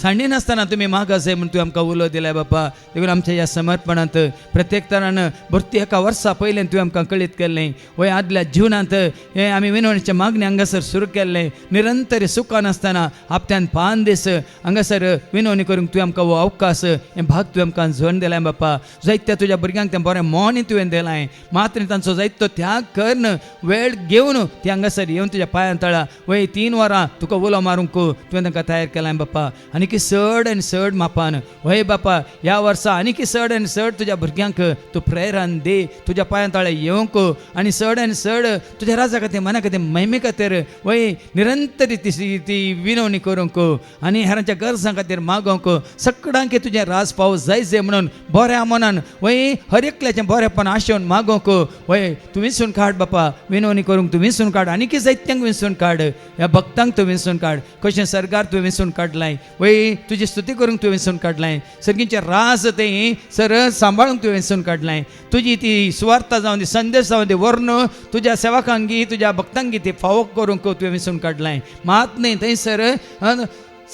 S3: सांडी नासतना तुमी मागा जाय म्हणून तुवें आमकां उलो दिलाय बापा. देखून आमच्या ह्या समर्पणांत प्रत्येक तरान भरती एका वर्सा पयलें तुवें आमकां कळीत केल्लें. वय आदल्या जिवनांत हें आमी विनवणेचे मागणी हांगासर सुरू केल्लें. निरंतर सुखान आसतना हप्त्यान 5 दीस हांगासर विनवणी करूंक तुवें आमकां हो अवकाश हें भाग तुवें आमकां झोन दिलाय बापा. जायत्या तुज्या भुरग्यांक तें बरें मोनी तुवें दिलाय. मात्र तांचो जायतो त्याग करन वेळ घेवन ती हांगासर येवन तुज्या पांयां तळा वय 3 वरां तुका उलो मारूंक तुवें तांकां तयार केलाय बापा. आनीकी चड आनी चड मापान वय बापा ह्या वर्सा आनीकी चड आनी चड तुज्या भुरग्यांक तूं प्रेरण दी, तुज्या पांयां तळे येवंक आनी चड आनी चड तुज्या राजा खातीर मना खातीर महिमे खातीर वय निरंतर ती विनवणी करूंक आनी हेरांच्या गरजां खातीर मागोवंक सगळ्यांक तुजें राज पावस जाय म्हणून बऱ्या मनान वय हर एकल्याचें बरेंपण आशेवन मागोवंक वय तूं विंचून काड बापा. विनवणी करूंक तूं विंचून काड, आनीकी जायत्यांक विंचून काड, ह्या भक्तांक तूं विंचून काड. कशें सरकार तुवें विंचून काडलाय वय तुजी स्तुती करूंक तुवें विंचून काडलाय. सर्गींचे राज तें सर सांबाळूंक तुवें विंचून काडलाय. तुजी ती सुवार्ता जावं दी संदेश जावं दी वर्ण तुज्या सेवकांगी तुज्या भक्तांगी ती फावो करूंक तुवें विंचून काडलाय. मात न्ही थंयसर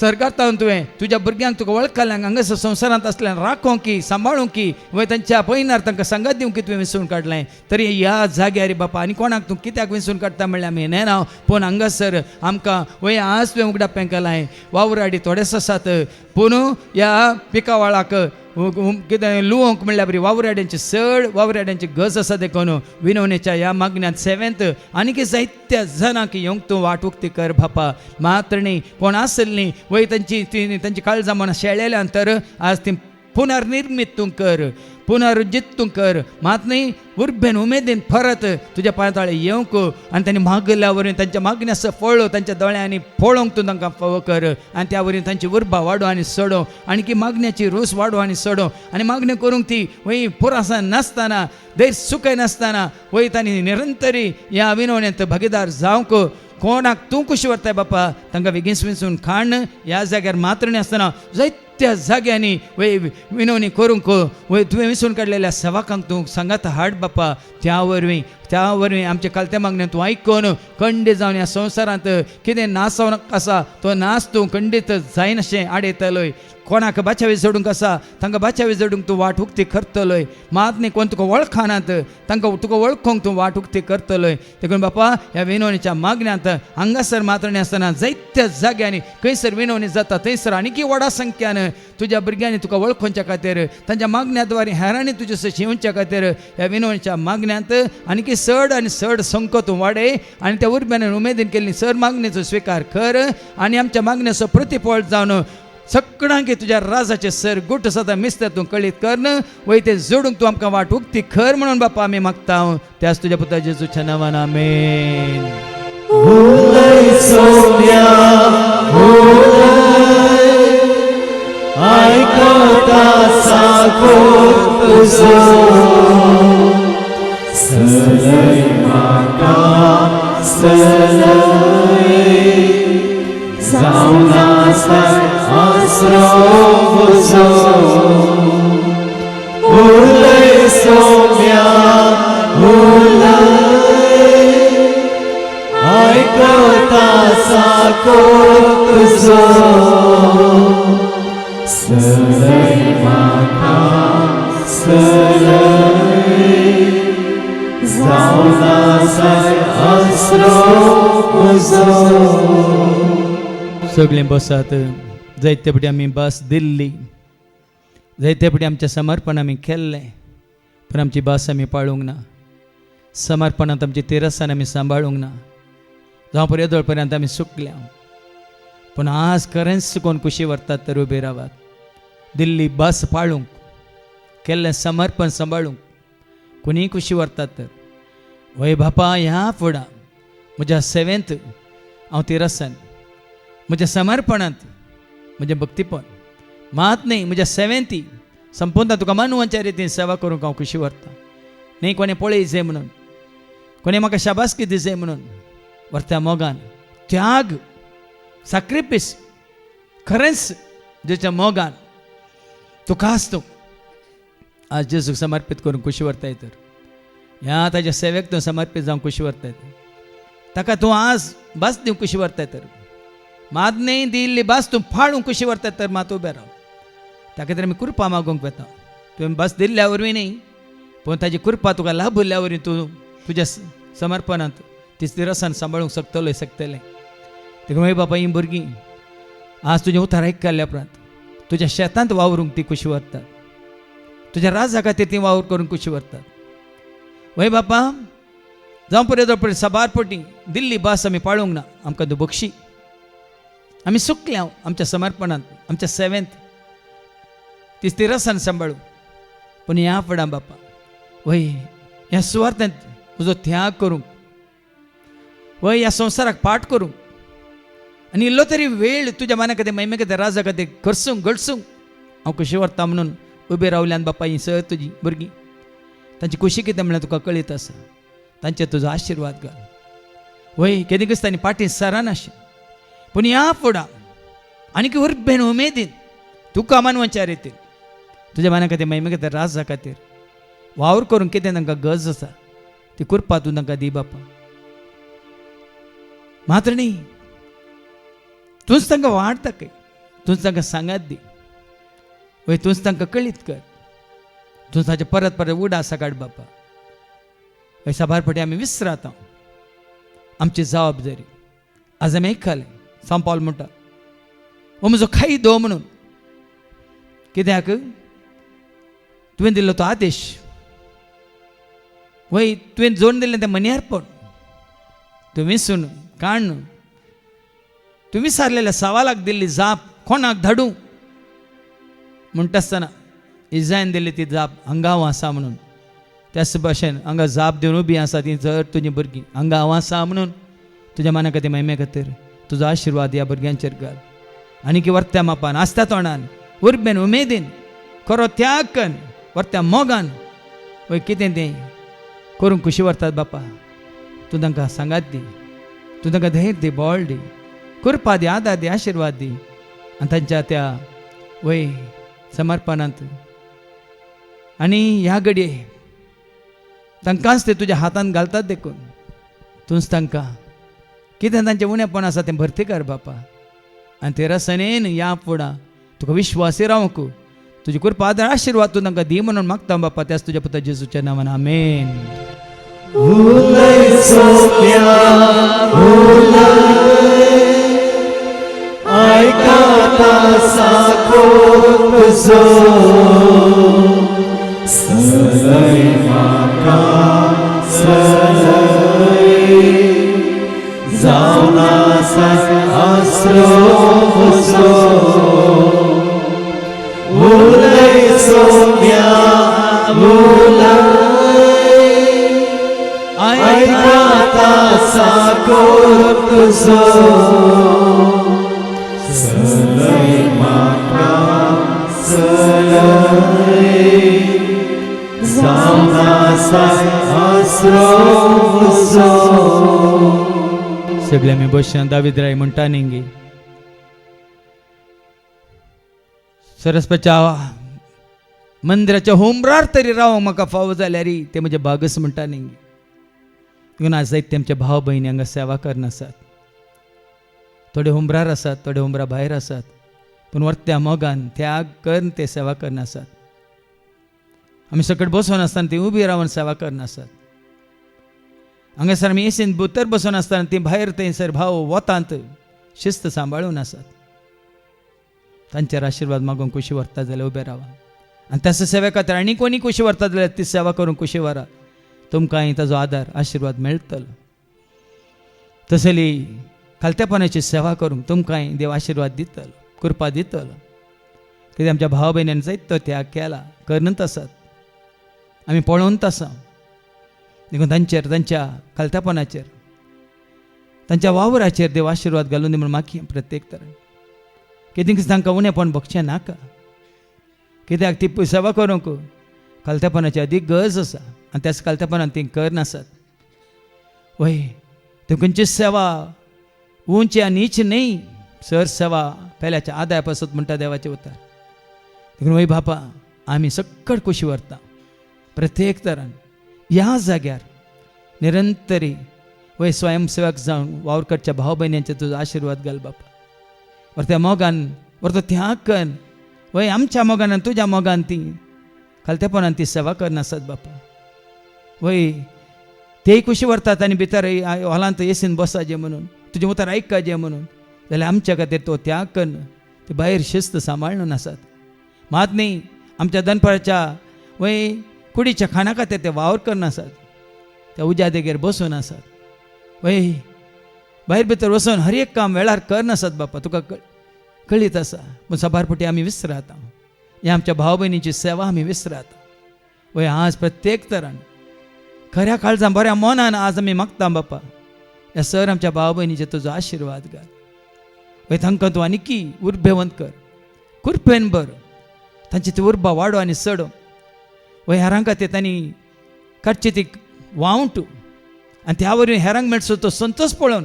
S3: सरकारता तुवें तुज्या भुरग्यांक तुका वळखल्यांक हांगासर संवसारांत असल्यान राखोंक की सांबाळूंक की वय तांच्या पयनार तांकां संगत दिवंक की तुवें विसरून काडलें तरी ह्या जाग्यार बापा आनी कोणाक तूं कित्याक विसरून काडटा म्हणल्यार आमी हें ना पूण हांगासर आमकां वय आज तुवें उगडाप्यां केलां वावराडी थोडेच आसात पूण ह्या पिकावाळाक कितें लुवंक म्हणल्यार बरी वावराड्यांची चड वावराड्यांची गज आसा देखून विनवणेच्या ह्या मागण्यांत 7th आनीक जायत्या जनांक येवंक तूं वाटूक कर बापा मात्रणी कोण आसली वय तांची काळजां मना शेळेल्यान तर आज ती पुनर्निर्मित तूं कर पुनरुज्जीत तूं कर मात न्ही उर्बेन उमेदीन परत तुज्या पांयताळे येवंक आनी तांणी मागल्या वरवीं तांच्या मागण्याचो फळ तांच्या दोळ्यांनी पळोवंक तूं तांकां फावो कर आनी त्या वरवीं तांची उर्बा वाडो आनी सडो आनी मागण्याची रूस वाडो आनी सडो आनी मागणी करूंक ती वय पुरासां नासतना दैर सुखय नासतना वय तांणी निरंतरी ह्या विनवणेंत भागीदार जावंक कोणाक तूं खुशी व्हरताय बापा तांकां बेगीन विसरून खाण ह्या जाग्यार मात्रणी आसतना जायत्या जाग्यांनी वय विनवणी करूंक वय तुवें विसरून काडलेल्या सेवकांक तूं सांगात हाड बापा त्या वरवीं आमचे कालत्या मागण्या तूं आयकून खंडीत जावन ह्या संवसारांत कितें नासवणक आसा तो नास तूं खंडीत जायनाशें आडयतलोय कोणाक बाच्यावी जोडूंक आसा तांकां बाच्यावी जोडूंक तूं वाट उक्ती करतलोय मात न्ही कोण तुका वळखानात तांकां तुका वळखूंक तूं वाट उक्ती करतलोय देखून बापा ह्या विनवणेच्या मागण्यांत हांगासर मात्रणी आसतना जायत्या जाग्यांनी खंयसर विनवणी जाता थंयसर आनीक व्हडा संख्यान तुज्या भुरग्यांनी तुका वळखोवच्या खातीर तांच्या मागण्या द्वारे हेरांनी तुजे शिवच्या खातीर ह्या विनवणेच्या मागण्यांत आनीक चड आनी चड संख्या तूं वाडय आनी त्या उर्ब्यान उमेदीन केल्ली चड मागणेचो स्विकार कर आनी आमच्या मागण्याचो प्रतिफळ जावन सगळ्यांक तुज्या राजाचे सर गुट सदां मिस्तर तूं कळीत कर वय ते जोडूंक तूं आमकां वाट उक्ती खर म्हणून बापा आमी मागता त्याच तुज्या पुता जेजूच्या नांवान आमेन.
S4: उलय सोम्या आयकता साकोर तुजो सलय म्हाका सलय जावन आसा आसरो म्हजो उलय सोम्या आयकता साकोर तुजो सलय म्हाका सलय जावन आसा आसरो म्हजो.
S3: सगळीं बसात जायते फावटी आमी भास दिल्ली जायते फावटी आमचें समर्पण आमी केल्लें पण आमची भास आमी पाळूंक ना समर्पणांत आमची तिरस्सान आमी सांबाळूंक ना जावं पर्यंत येदोळ पर्यंत आमी सुकल्या पूण आज खरेंच कोण कुशी व्हरतात तर उबे रावात दिल्ली भास पाळूंक केल्लें समर्पण सांबाळूंक कोणीय कुशी व्हरतात तर वय बापा ह्या फुडां म्हज्या 7th हांव तिरस्सान म्हज्या समर्पणांत म्हजें भक्तीपण मात न्ही म्हज्या 7th संपूर्ण तुका मानवाच्या रितीन सेवा करूंक हांव खुशी व्हरता न्ही कोणें पळय जाय म्हणून कोणें म्हाका शाबासकी दिसय म्हणून व्हरता मोगान त्याग सॅक्रिफीस खरेंच जेच्या मोगान तुका आसतो आज जेजूक समर्पीत करून खुशी व्हरताय तर ह्या ताच्या सेवेक तूं समर्पीत जावन खुशी व्हरताय ताका तूं आज भास दिवंक खुशी व्हरताय तर मात न्ही दिल्ली भास तूं फाळूंक खुशी व्हरताय तर मात उबें राव त्या खातीर आमी कृपा मागूंक वेता तुवें भास दिल्ल्या वरवीं न्ही पूण ताजी कृपा तुका लाभ उरल्या वरवीं तूं तुज्या समर्पणांत ती तिरस्सान सांबाळूंक शकतलें देखून बापा ही भुरगीं आज तुजें उतार आयकल्या उपरांत तुज्या शेतांत वावरूंक ती खुशी व्हरतात तुज्या राजा खातीर ती वावर करून खुशी व्हरतात वय बापा जावं पर्यंत सबारपटी दिल्ली भास आमी पाळूंक ना आमकां तूं बक्षी आमी सुकल्या आमच्या समर्पणांत आमच्या 7th ती तिरस्सान सांबाळू पूण ह्या फुडां बापा वय ह्या सुवार्थांत तुजो त्याग करूंक वय ह्या संवसाराक पाठ करूंक आनी इल्लो तरी वेळ तुज्या मना खातीर महिमे खातीर राजा खातीर करसूंक घडसूंक हांव खुशी व्हरता म्हणून उबे रावल्यान बापा ही सर तुजी भुरगीं तांची खुशी कितें म्हणल्यार तुका कळीत आसा तांचे तुजो आशिर्वाद घाल वय केदी दिसता पाटी सरानाशें पूण ह्या फुडां आनीक उर्बेन उमेदीन तुका मानवाच्या रितीन तुज्या मना खातीर महिमे खातीर राजा खातीर वावर करूंक कितें तांकां गरज आसा ती कृपा तूं तांकां दी बापा मात्र न्ही तूंच तांकां वाडता खंय तूच तांकां सांगात दी वय तूच तांकां कळीत कर तूच ताचे परत परत उडा सकाळ बापा वय साबार फाटी आमी विसरात आमची जबाबदारी आज आमी आयकले सांत पावल म्हणटा हो म्हजो खायदो म्हणून कित्याक तुवें दिल्लो तो आदेश वय तुवें जोडून दिल्लें तें मनियारपण तुवें विसरून काण तुवें विसारलेल्या सवालाक दिल्ली जाप कोणाक धाडूं म्हणटा आसतना इजायन दिल्ली ती जाप हांगा हांव आसा म्हणून त्याच भाशेन हांगा जाप दिवन उबी आसा ती जर तुजीं भुरगीं हांगा हांव आसा म्हणून तुज्या मना खातीर महिमे खातीर तुजो आशिर्वाद ह्या भुरग्यांचेर घाल आनी की वर्त्या मापान आसत्या तोंडान उर्बेन उमेदीन खरो त्याग कन वर्त्या मोगान वय कितें तें करूंक खुशी व्हरतात बापा तूं तांकां सांगात दी तूं तांकां धैर्य दी बळ दी कृपा दी आदार दी आशिर्वाद दी आनी तांच्या त्या वय समर्पणांत आनी ह्या घडये तांकांच ते तुज्या हातान घालतात देखून तूंच तांकां कितें तांचें उणेंपण आसा तें भरती कर बापा आनी ते रसनेन ह्या फुडां तुका विश्वासी रावंक तुजी कृपा आदार आशिर्वाद तूं तांकां दी म्हणून मागता बापा त्याच तुज्या पुता जेजूच्या नांवान आमेन.
S4: उलय सोम्या उलय आयकाता साको तुजो सलय म्हाका सलय जावन आसा आसरो तुजो उलय सोम्या उलय आयकाता साको तुजो सलय म्हाका सलय जावन आसा आसरो तुजो.
S3: सगळे आमी बसोन दावीद राय म्हणटा न्ही सरस्वच्या मंदिराच्या होमरार तरी रावंक म्हाका फावो जाल्यार ते म्हजे भागस म्हणटा न्ही देखून आज जायते तेमच्या भाव भयणी हांगा सेवा करनासात थोडे होमरार आसात थोडे होमरा भायर आसात पूण वर्त्या मोगान त्याग करून ते सेवा करनासात आमी सकट बसोन आसतना ती उबी रावन सेवा करनासात हांगासर आमी एसीन भितर बसोन आसतना ती भायर थंयसर भाव वतात शिस्त सांबाळून आसात तांचेर आशिर्वाद मागून कुशी व्हरता जाल्यार उबे रावा आनी तसो सेवे खातीर आनी कोणी कुशी व्हरता जाल्यार ती सेवा करून कुशी व्हरा तुमकांय ताजो आदार आशिर्वाद मेळटलो तसली खालत्यापणाची सेवा करूंक तुमकांय देव आशिर्वाद दितलो कृपा दितलो कित्याक आमच्या भाव भयणीन जायतो त्याग केला करनूच आसात आमी पळोवनच आसा देखून तांचेर तांच्या खालत्यापणाचेर तांच्या वावराचेर देव आशिर्वाद घालून दी म्हूण मागी प्रत्येक तरेन कित्याक तांकां उणेंपण भोगचें नाका कित्याक ती सेवा करूंक खालत्यापणाची अदीक गरज आसा आनी त्याच खालत्यापणान ती करनासात वय ती खंयची सेवा उंची आनी नीच न्ही सर सेवा पेल्याच्या आदाय पासत म्हणटा देवाचे उतार देखून वय बापा आमी सकट कुशी व्हरता प्रत्येक तरान ह्या जाग्यार निरंतरी वय स्वयंसेवक जावन वावर करच्या भाव भयण्यांचे तुजो आशिर्वाद घाल बापा वर्त्या मोगान वर्तो त्याग कर वय आमच्या मोगान आनी तुज्या मोगान ती खालत्यापणान ती सेवा करनासात बापा वय तेय कुशी व्हरतात आनी भितर हॉलांत एसीन बसाजे म्हणून तुजें उतर आयकाजे म्हणून जाल्यार आमच्या खातीर तो त्याग कर ते भायर शिस्त सांबाळून आसात मात न्ही आमच्या दनपारच्या वय कुडीच्या खाणा खातीर ते वावर करनासात त्या उज्यादेगेर बसून आसात वय भायर भितर वचून हर एक काम वेळार करनासात बापा तुका कळीत आसा पूण सबारपटी आमी विसरात हे आमच्या भाव भयणीची सेवा आमी विसरात वय आज प्रत्येक तरान खऱ्या काळजान बऱ्या मनान आज आमी मागता बापा ह्या सर आमच्या भाव भयणीचे तुजो आशिर्वाद घाल वय तांकां तूं आनीकी उर्बेवंत कर कृपेन भर तांची ती उर्बा वाडो आनी सडो वय हेरां खातीर तांणी काडची ती वावंट आनी त्या वरवीं हेरांक मेळचो तो संतोश पळोवन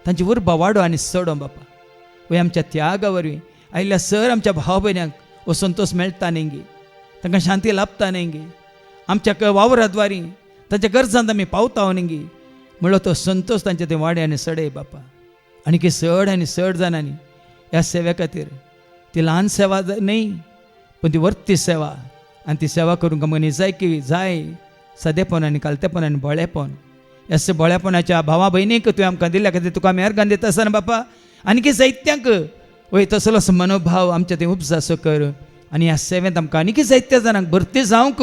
S3: तांची उर्बा वाडो आनी सडो बापा वय आमच्या त्यागा वरवीं आयिल्ल्या सर आमच्या भाव भयण्यांक हो संतोष मेळटा न्ही गे तांकां शांती लाभता न्ही गे आमच्या वावराद्वारी तांच्या गरजांत आमी पावता न्ही गे म्हणलो तो संतोष तांचे ते वाडे आनी सडे बापा आनी की चड आनी चड जाणांनी ह्या सेवे खातीर ती लहान सेवा नाही, पण ती वरती सेवा. आणि ती सेवा करून मग जाय की जाय सदेपणाने कालतेपणाने बळेपण. असे बळेपणाच्या भावा भयणीक तुवें आमकां दिल्या खातीर तुका आमी अर्गान दिता आसतना बापा. आनीक जायत्यांक वय तसलोच मनोभाव आमच्या ते उपजासो कर. आनी ह्या सेवेंत आमकां आनीक जायत्या जाणांक भरती जावंक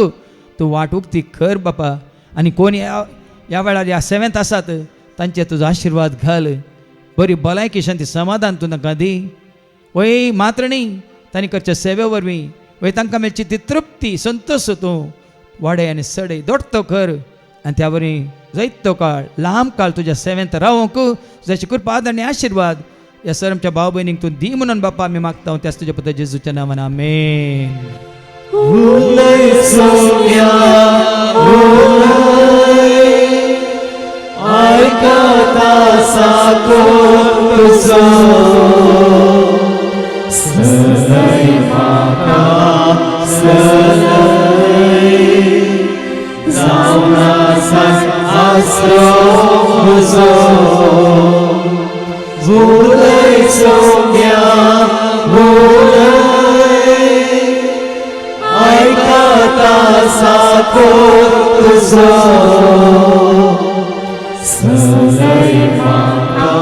S3: तूं वाट उक्ती कर बापा. आनी कोण ह्या वेळार ह्या सेवेंत आसात तांचे तुजो आशिर्वाद घाल. बरी भलायकी शांती समाधान तूं तांकां दी. वय मात्र न्ही तांणी करच्या सेवे वरवीं वय तांकां मेळची ती तृप्ती संतोश तूं वाडय आनी सडय दोडतो कर. आनी त्या वरवीं जायतो काळ लांब काळ तुज्या सेवेंत रावंक जशी कृपा आनी आशिर्वाद ह्या सर आमच्या भाव भयणीक तूं दी म्हणून बापा आमी मागता. त्याच तुज्या पुत्र जेजूच्या नांवान आमेन.
S4: उलय सोम्या उलय आयकता साकोर तुजो सलय म्हाका सलय जावन आसा आसरो म्हजो. उलय सोम्या उलय आयकता साकोर तुजो सलय म्हाका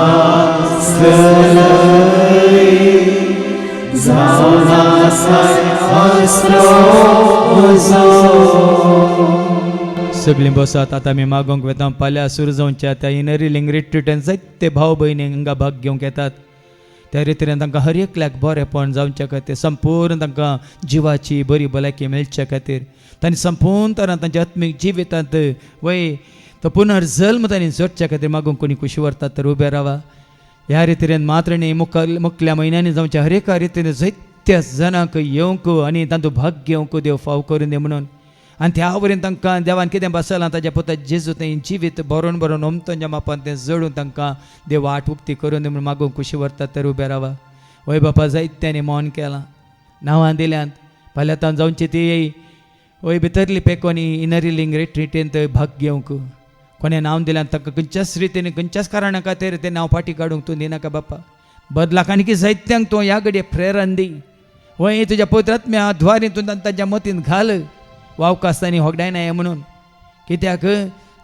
S4: सलय जावन आसा आसरो म्हजो.
S3: सगळीं बसत आतां आमी मागोंक वेता. फाल्यां सुरू जावच्या त्या इनरी लिंग रिट्रीटांत जायते भाव भयणी हांगा भाग घेवंक येतात. त्या रितीन तांकां हर एकल्याक बरेंपण जावच्या खातीर संपूर्ण तांकां जिवाची बरी भलायकी मेळच्या खातीर तांणी संपूर्ण तरां तांच्या आत्मीक जिवितांत वय तो पुनर्जल्म तांणी जोडच्या खातीर मागूंक कोणी खुशी व्हरतात तर उबे रावा. ह्या रितीन मात्र न्ही मुखल्या म्हयन्यांनी जावच्या हर एका रितीन जायत्या जाणांक येवंक आनी तांचो भाग घेवंक देव फाव करून दी म्हणून. आनी त्या वरीन तांकां देवान कितें बसलां ताच्या पुता जेजू तें जिवीत बरोवन बरोवन ओमतोंच्या मापान तें जोडून तांकां देव वाट उक्ती करून दी म्हणून मागूंक खुशी व्हरतात तर उबे रावा. वय बापा जायत्यांनी मौन केलां नांवां दिल्यांत. फाल्यां तावन जावची ती वय भितरली पेकोनी इनरी लिंग रिट्रीटेंत भाग घेवंक कोणें नांव दिल्यान ताका खंयच्याच रितीन खंयच्याच कारणा खातीर तें नांव फाटीं काडूंक तूं दिनाका बापा. बदलाक आनी जायत्यांक तूं ह्या घडये प्रेरण दी. वय तुज्या पवित्र आत्म्या द्वारे तूं तांच्या मतीन घाल वावकास्तांनी होगडाय नाय म्हणून. कित्याक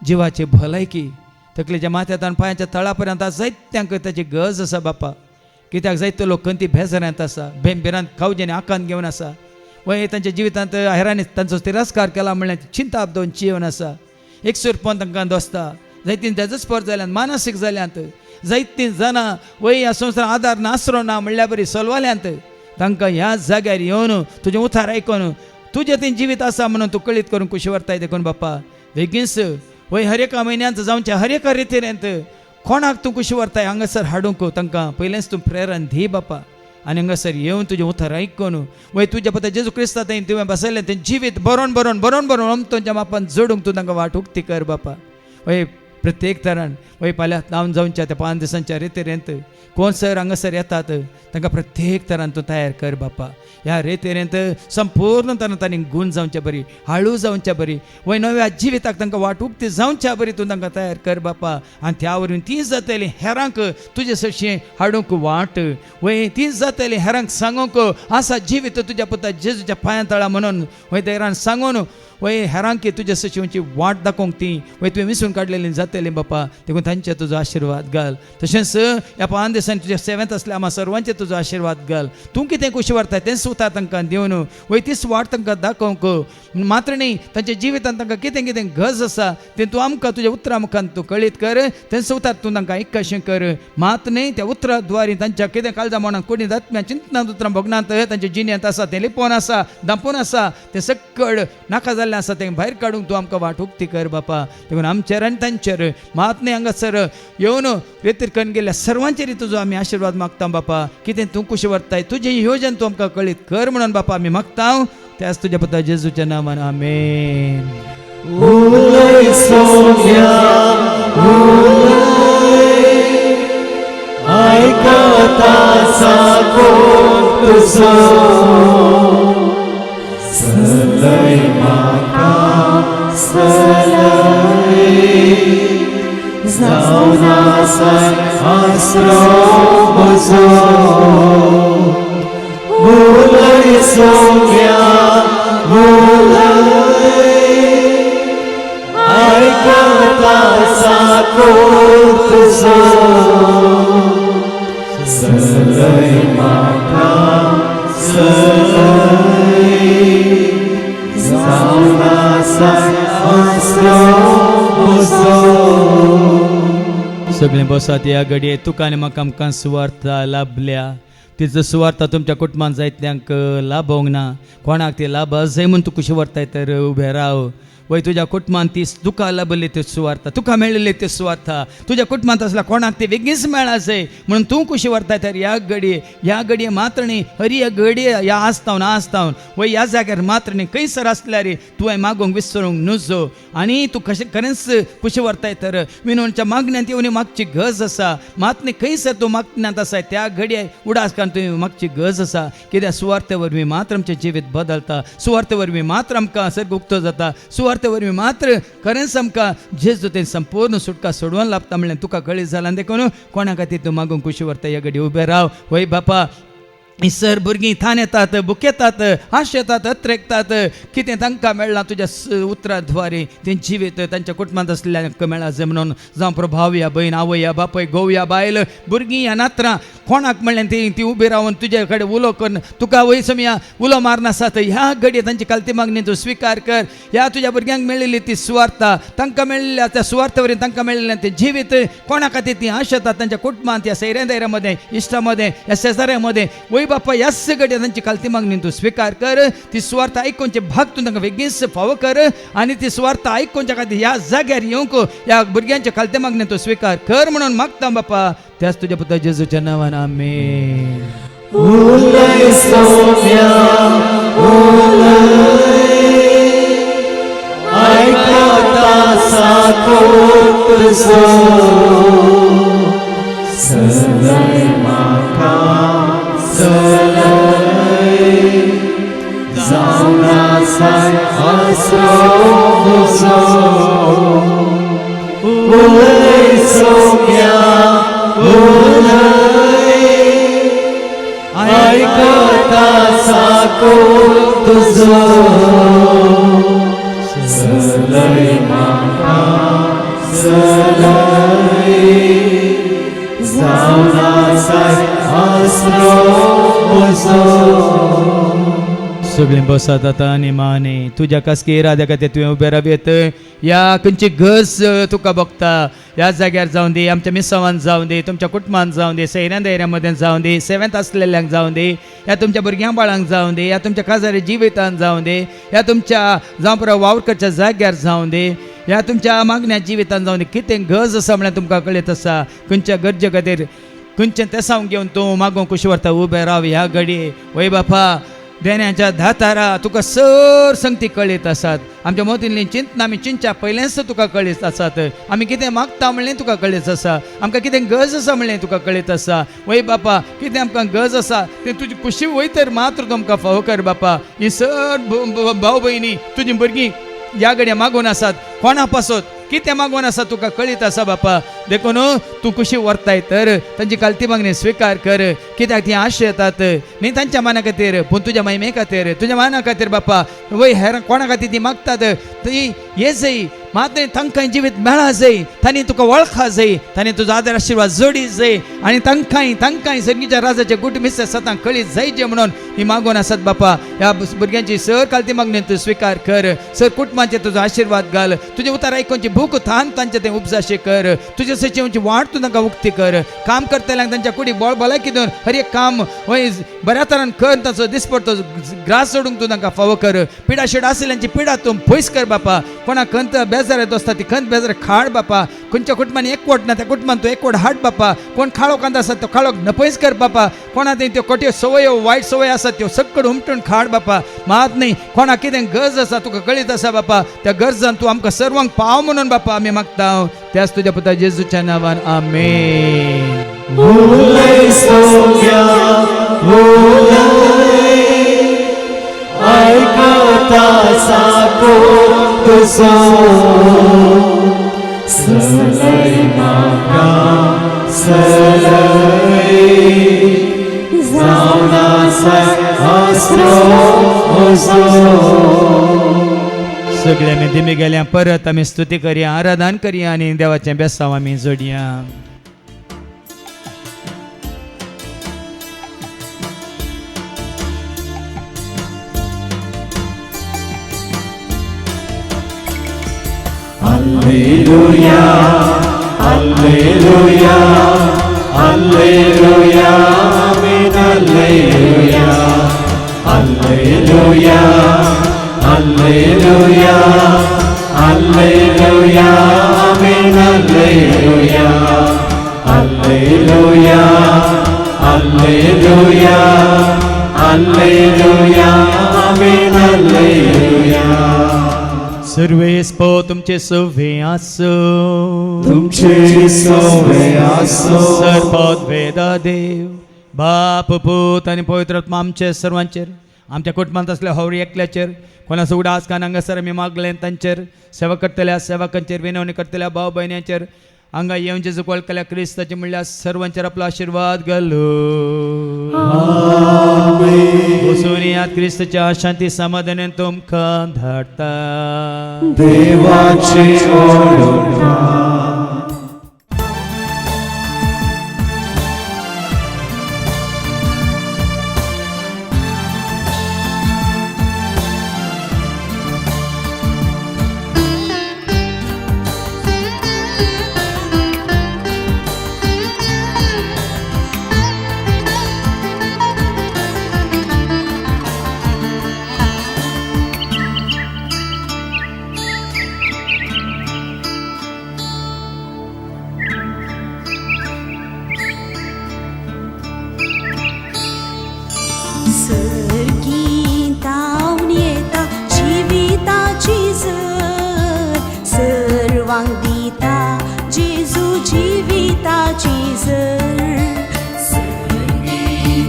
S3: जिवाची भलायकी तकलेच्या माथ्यांत पांयाच्या तळा पर्यंत जायत्यांक ताची गरज आसा बापा. कित्याक जायतो लोक खंती बेजारांत आसा बेंबिरांत खावजेनी आकांत घेवन आसा. वय तांच्या जिवितांत हेरांनी तांचो तिरस्कार केला म्हणल्यार चिंता दोन जीवन आसा. एकसुरपण तांकां दोसता. जायतीं तेजस्पर जाल्यांत मानसीक जाल्यांत. जायतीं जाणां वय ह्या संवसार आदार नासरो ना म्हणल्यार बरी सोलवाल्यांत. तांकां ह्या जाग्यार येवन तुजें उतार आयकून तुजें तें जिवीत आसा म्हणून तूं कळीत करून खुशी व्हरताय देखून बापा. बेगीनच वय हर एका म्हयन्यांत जावच्या हर एका रितीरेंत कोणाक तूं खुशी व्हरताय हांगासर हाडूंक तांकां पयलेंच तूं प्रेरण दी बापा. आनी हांगासर येवन तुजें उतर आयकून वय तुज्या पुता जेजू क्रिस्ता थंय तुवें बसयलें तें जिवीत बरोवन बरोवन बरोवन बरोवन ओमतोंच्या मापान जोडूंक तूं तांकां वाट उक्ती कर बापा. वय प्रत्येक तरान वय फाल्यां जावन जावच्या त्या 5 दिसांच्या रितीरेंत कोण सर हांगासर येतात तांकां प्रत्येक तरान तूं तयार कर बापा. ह्या रितीरेंत संपूर्ण तरान तांणी गूण जावच्या बरी हाळू जावच्या बरी वय नव्या जिविताक तांकां वाट उक्ती जावच्या बरी तूं तांकां तयार कर बापा. आनी त्या वरवीं तीं जातलीं हेरांक तुजे सरशीं हाडूंक वाट. वय तीं जातलीं हेरांक सांगूंक आसा जिवीत तुज्या पुता जेजूच्या पांया तळा म्हणून वय देरान सांगून वय हेरांक तुज्या सचिवांची वाट दाखोवंक तीं वय तुवें विसरून काडलेलीं जातलीं बापा. देखून तांचे तुजो आशिर्वाद घाल. तशेंच ह्या 5 दिसांनी तुज्या सेवेंत आसल्या आम्हा सर्वांचे तुजो आशिर्वाद घाल. तूं कितें खुशी व्हरताय तें सुतार तांकां दिवन वय तीच वाट तांकां दाखोवंक मात्र न्ही तांच्या जिवितांत तांकां कितें कितें गरज आसा तें तूं आमकां तुज्या उतरा मुखान तूं कळीत कर. तें सुतार तूं तांकां आयकशें कर. मात न्ही त्या उतरा द्वारे तांच्या कितें काळजा म्हणून कोणी आत्म्या चिंतनांत उतरां भोगनांत तांच्या जिणेंत आसा तें लिपोवन आसा दांपून आसा तें सकड नाका जाल्लें आसा तें भायर काडूंक तूं आमकां वाट उक्ती कर बापा. देखून आमचेर आनी तांचेर मात न्ही हांगासर येवन रेतीर करून गेल्या सर्वांचेर तुजो आमी आशिर्वाद मागता बापा. कितें तूं खुशी व्हरताय तुजें योजन तूं आमकां कळीत कर म्हणून बापा आमी मागता. त्याच तुज्या पुता जेजूच्या नांवान आमेन.
S4: उलय सोम्या उलय आयकता साकोर तुजो सलय म्हाका सलय जावन आसा आसरो म्हजो. सोम्या आयकता साकोर तुजो सलय म्हाका सलय जावन आसा आसरो म्हजो.
S3: सगळे बसात या घडये तुका आनी म्हाका आमकां सुवार्ता लाभल्या. तिचो सुवार्ता तुमच्या कुटुंबांत जायत्यांक लाभोंक ना. कोणाक ती लाभ जाय म्हूण तूं कशें व्हरताय तर उबें राव. वय तुज्या कुटुंबांत ती तुका लाभली त्यो सुवार्ता, तुका मेळिल्ली त्यो सुवार्ता तुज्या कुटुंबांत आसल्या कोणाक ती बेगीच मेळा जाय म्हणून तूं कशी व्हरताय तर ह्या घडये मात्र न्ही हरी ह्या घडये ह्या आसतावन वय ह्या जाग्यार मात्र न्ही खंयसर आसल्यार तुवें मागोंक विसरूंक नुजो. आनी तूं कशें खरेंच कशें व्हरताय तर विनोदच्या मागण्यांत येवन मागची गरज आसा. मात न्ही खंयसर तूं मागण्यांत आसाय त्या घडये उडासकान तुवें मागची गरज आसा. कित्याक सुवार्ते वरवीं मात्र आमचें जिवीत बदलता. सुवार्ते वरवीं मात्र आमकां सर्ग उक्तो जाता. सुवार्ते वरवीं मात्र खरेंच आमकां जेजू तें संपूर्ण सुटका सोडवून लाभता म्हणलें तुका कळीत जालां. देखून कोणा खातीर तूं मागूंक कशी व्हरता ह्या घडये उबें राव. वय बापा इसर भुरगीं थान येतात, बुकेतात, हाश येतात, अत्रेकतात. कितें तांकां मेळ्ळां तुज्या उतराद्वारे तें जिवीत तांच्या कुटुंबांत आसलेल्यांक मेळा जाय म्हणून. जावं प्रभाव या भयण, आवय या बापय, घोव या बायल, भुरगीं या नात्रां कोणाक म्हणलें ती उबी रावन तुजे कडेन उलो कर. तुका वय समया उलो मारनासात ह्या घडये तांची कालती मागणी तूं स्विकार कर. ह्या तुज्या भुरग्यांक मेळिल्ली ती सुवार्ता तांकां मेळिल्ल्या त्या सुवार्ते वरवीं तांकां मेळिल्लें तें जिवीत कोणा खातीर ती आश येतात तांच्या कुटुंबांत, ह्या सैऱ्या मध्ये, इश्टामध्ये, ह्या शेजाऱ्यामध्ये. वय बापा ह्या सगळ्या तांची कालती मागणी तूं स्विकार कर. ती सुवार्ता आयकोनचे भाग तूं तांकां बेगीच फावो कर. आनी ती सुवार्ता आयकोनच्या खातीर ह्या जाग्यार येवंक ह्या भुरग्यांच्या कालते मागणी तूं स्विकार कर म्हणून मागता बापा. त्याच तुज्या पुता जेजूच्या नांवान आमेन.
S4: उलय सोम्या आयकता साकोर तुजो सलय म्हाका सलय जावन आसा आसरो म्हजो. उलय सोम्या आयकता साकोर तुजो सलय म्हाका सलय जावन आसा आसरो म्हजो.
S3: सगळीं बसात आतां आनी माने तुज्या कसकी इराद्या खातीर तुवें उबें रावयत. ह्या खंयची गरज तुका बगता ह्या जाग्यार जावं दी, आमच्या मिसावांत जावं दी, तुमच्या कुटुंबांत जावं दी, सैऱ्या दैऱ्या मदें जावं दी, सेवेंत आसलेल्यांक जावं दी, ह्या तुमच्या भुरग्यां बाळांक जावं दी, ह्या तुमच्या काजारी जिवितांत जावं दी, ह्या तुमच्या जावं पुरो वावरकरच्या जाग्यार जावं दी, ह्या तुमच्या मागण्या जिवितांत जावं दी. कितें गरज आसा म्हळ्यार तुमकां कळीत आसा. खंयच्या गरजे खातीर खंयचें तेसांव घेवन तूं मागोंक कशें व्हरता उबें राव ह्या घडये. वय बापा देण्याच्या धातारा तुका सर संगती कळीत आसात. आमच्या मोतींतली चिंतना आमी चिंतच्या पयलेंच तुका कळीत आसात. आमी कितें मागता म्हणलें तुका कळीत आसा. आमकां कितें गरज आसा म्हणलें तुका कळीत आसा. वय बापा कितें आमकां गरज आसा तें तुजी खुशी वय तर मात्र तूं आमकां फावो कर बापा. ही सर भाव भयणी तुजीं भुरगीं ह्या घडये मागून आसात. कोणा पासत कितें मागून आसा तुका कळीत आसा बापा. देखून तूं कशी व्हरताय तर तांची कालती मागणी स्विकार कर. कित्याक ती आश येतात न्ही तांच्या माना खातीर पूण तुज्या महिमे खातीर, तुज्या माना खातीर बापा. वय हेर कोणा खातीर ती मागतात ती ये जाय मात्र तांकां जिवीत मेळा जाय. तांणी तुका वळखा जाय, तांणी तुजो आदर आशिर्वाद जोडी जाय आनी तांकांय सर्गीच्या राजाचे गुट मिस सतां कळीत जायचे म्हणून ही मागून आसात बापा. ह्या भुरग्यांची सर कालती मागणी तूं स्विकार कर. सर कुटुंबाचे तुजो आशिर्वाद घाल. तुजे उतार आयकोनची भूक थान तांचे तें उपजाशे कर. तुजे सचिवांची वाट तूं तांकां उक्ती कर. काम करतल्यांक तांच्या कुडी बळ भलायकी दिवन हर एक काम वय बऱ्या तरान कर. ताचो दिसपडतो ग्रास सोडूंक तूं तांकां फावो कर. पिडा शिडा आशिल्ल्यांची पिडा तूं पयस कर बापा. कोणाक खंत बेजार येत आसता ती खंत बेजार खाड बापा. खंयच्या कुटुंबान एकवट ना त्या कुटुंबान तूं एकवट हाड बापा. कोण खाळो कांत आसा तो खाळोक नपयस कर बापा. कोणा थंय त्यो कट्यो संवयो वायट संवय आसात त्यो सगळ्यो उमटून खाड बापा. मात न्ही कोणाक कितें गरज आसा तुका कळीत आसा बापा. त्या गरजान तूं आमकां सर्वांक पाव म्हणून बापा आमी मागता. त्याच तुज्या पुता जेजूच्या नांवान आमेन.
S4: उलय सोम्या आयकता साकोर तुजो सलय म्हाका सलय जावन आसा आसरो ओजो
S3: सगळे आमी दिमी गेल्या परत आमी स्तुती करया आराधन करया आनी देवाचें बेसांव आमी जोडया
S4: Alleluia, Alleluia, Alleluia, Amen, Alleluia, Alleluia, Alleluia, Alleluia, Amen, Alleluia, Alleluia, Alleluia, Alleluia, Amen, Alleluia.
S3: सर्वे स्पो तुमचे सवे आसो
S4: तुमचे सवे आसो
S3: सर्वोत वेदा देव बाप पूत आनी पवित्र आत्मा आमचे सर्वांचेर आमच्या कुटुंबांत असल्या होवरी एकल्याचेर कोणाचो उडास कान हांगासर आमी मागले तांचेर सेवा करतल्या सेवकांचेर विनवणी करतल्या भाव भयण्यांचेर हांगा येवन जेजू वळखल्या क्रिस्ताचे म्हणल्यार सर्वांचेर आपलो आशिर्वाद घालो बसून यात क्रिस्ताच्या शांती समाधानान तुमकां धाडटा
S4: देवाचे ओळखा
S5: सर्गीतावन येता जिविताची झर सर्वांक दिता जेजू जिविताची झर सर्गीतावन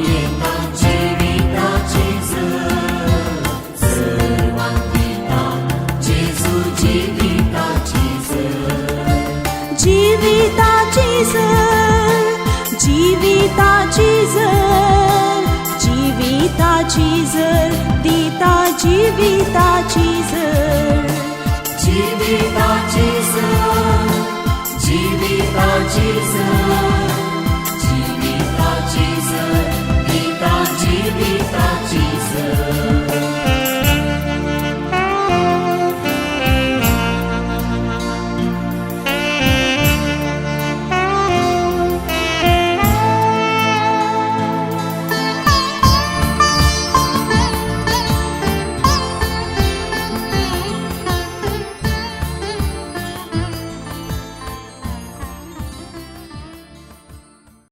S5: येता जिविताची झर सर्वांक दिता जेजू जिविताची झर जिविताची झर जिविताची झर जिविताची झर दिता जिविताची झर जिविताची झर जिविताची झर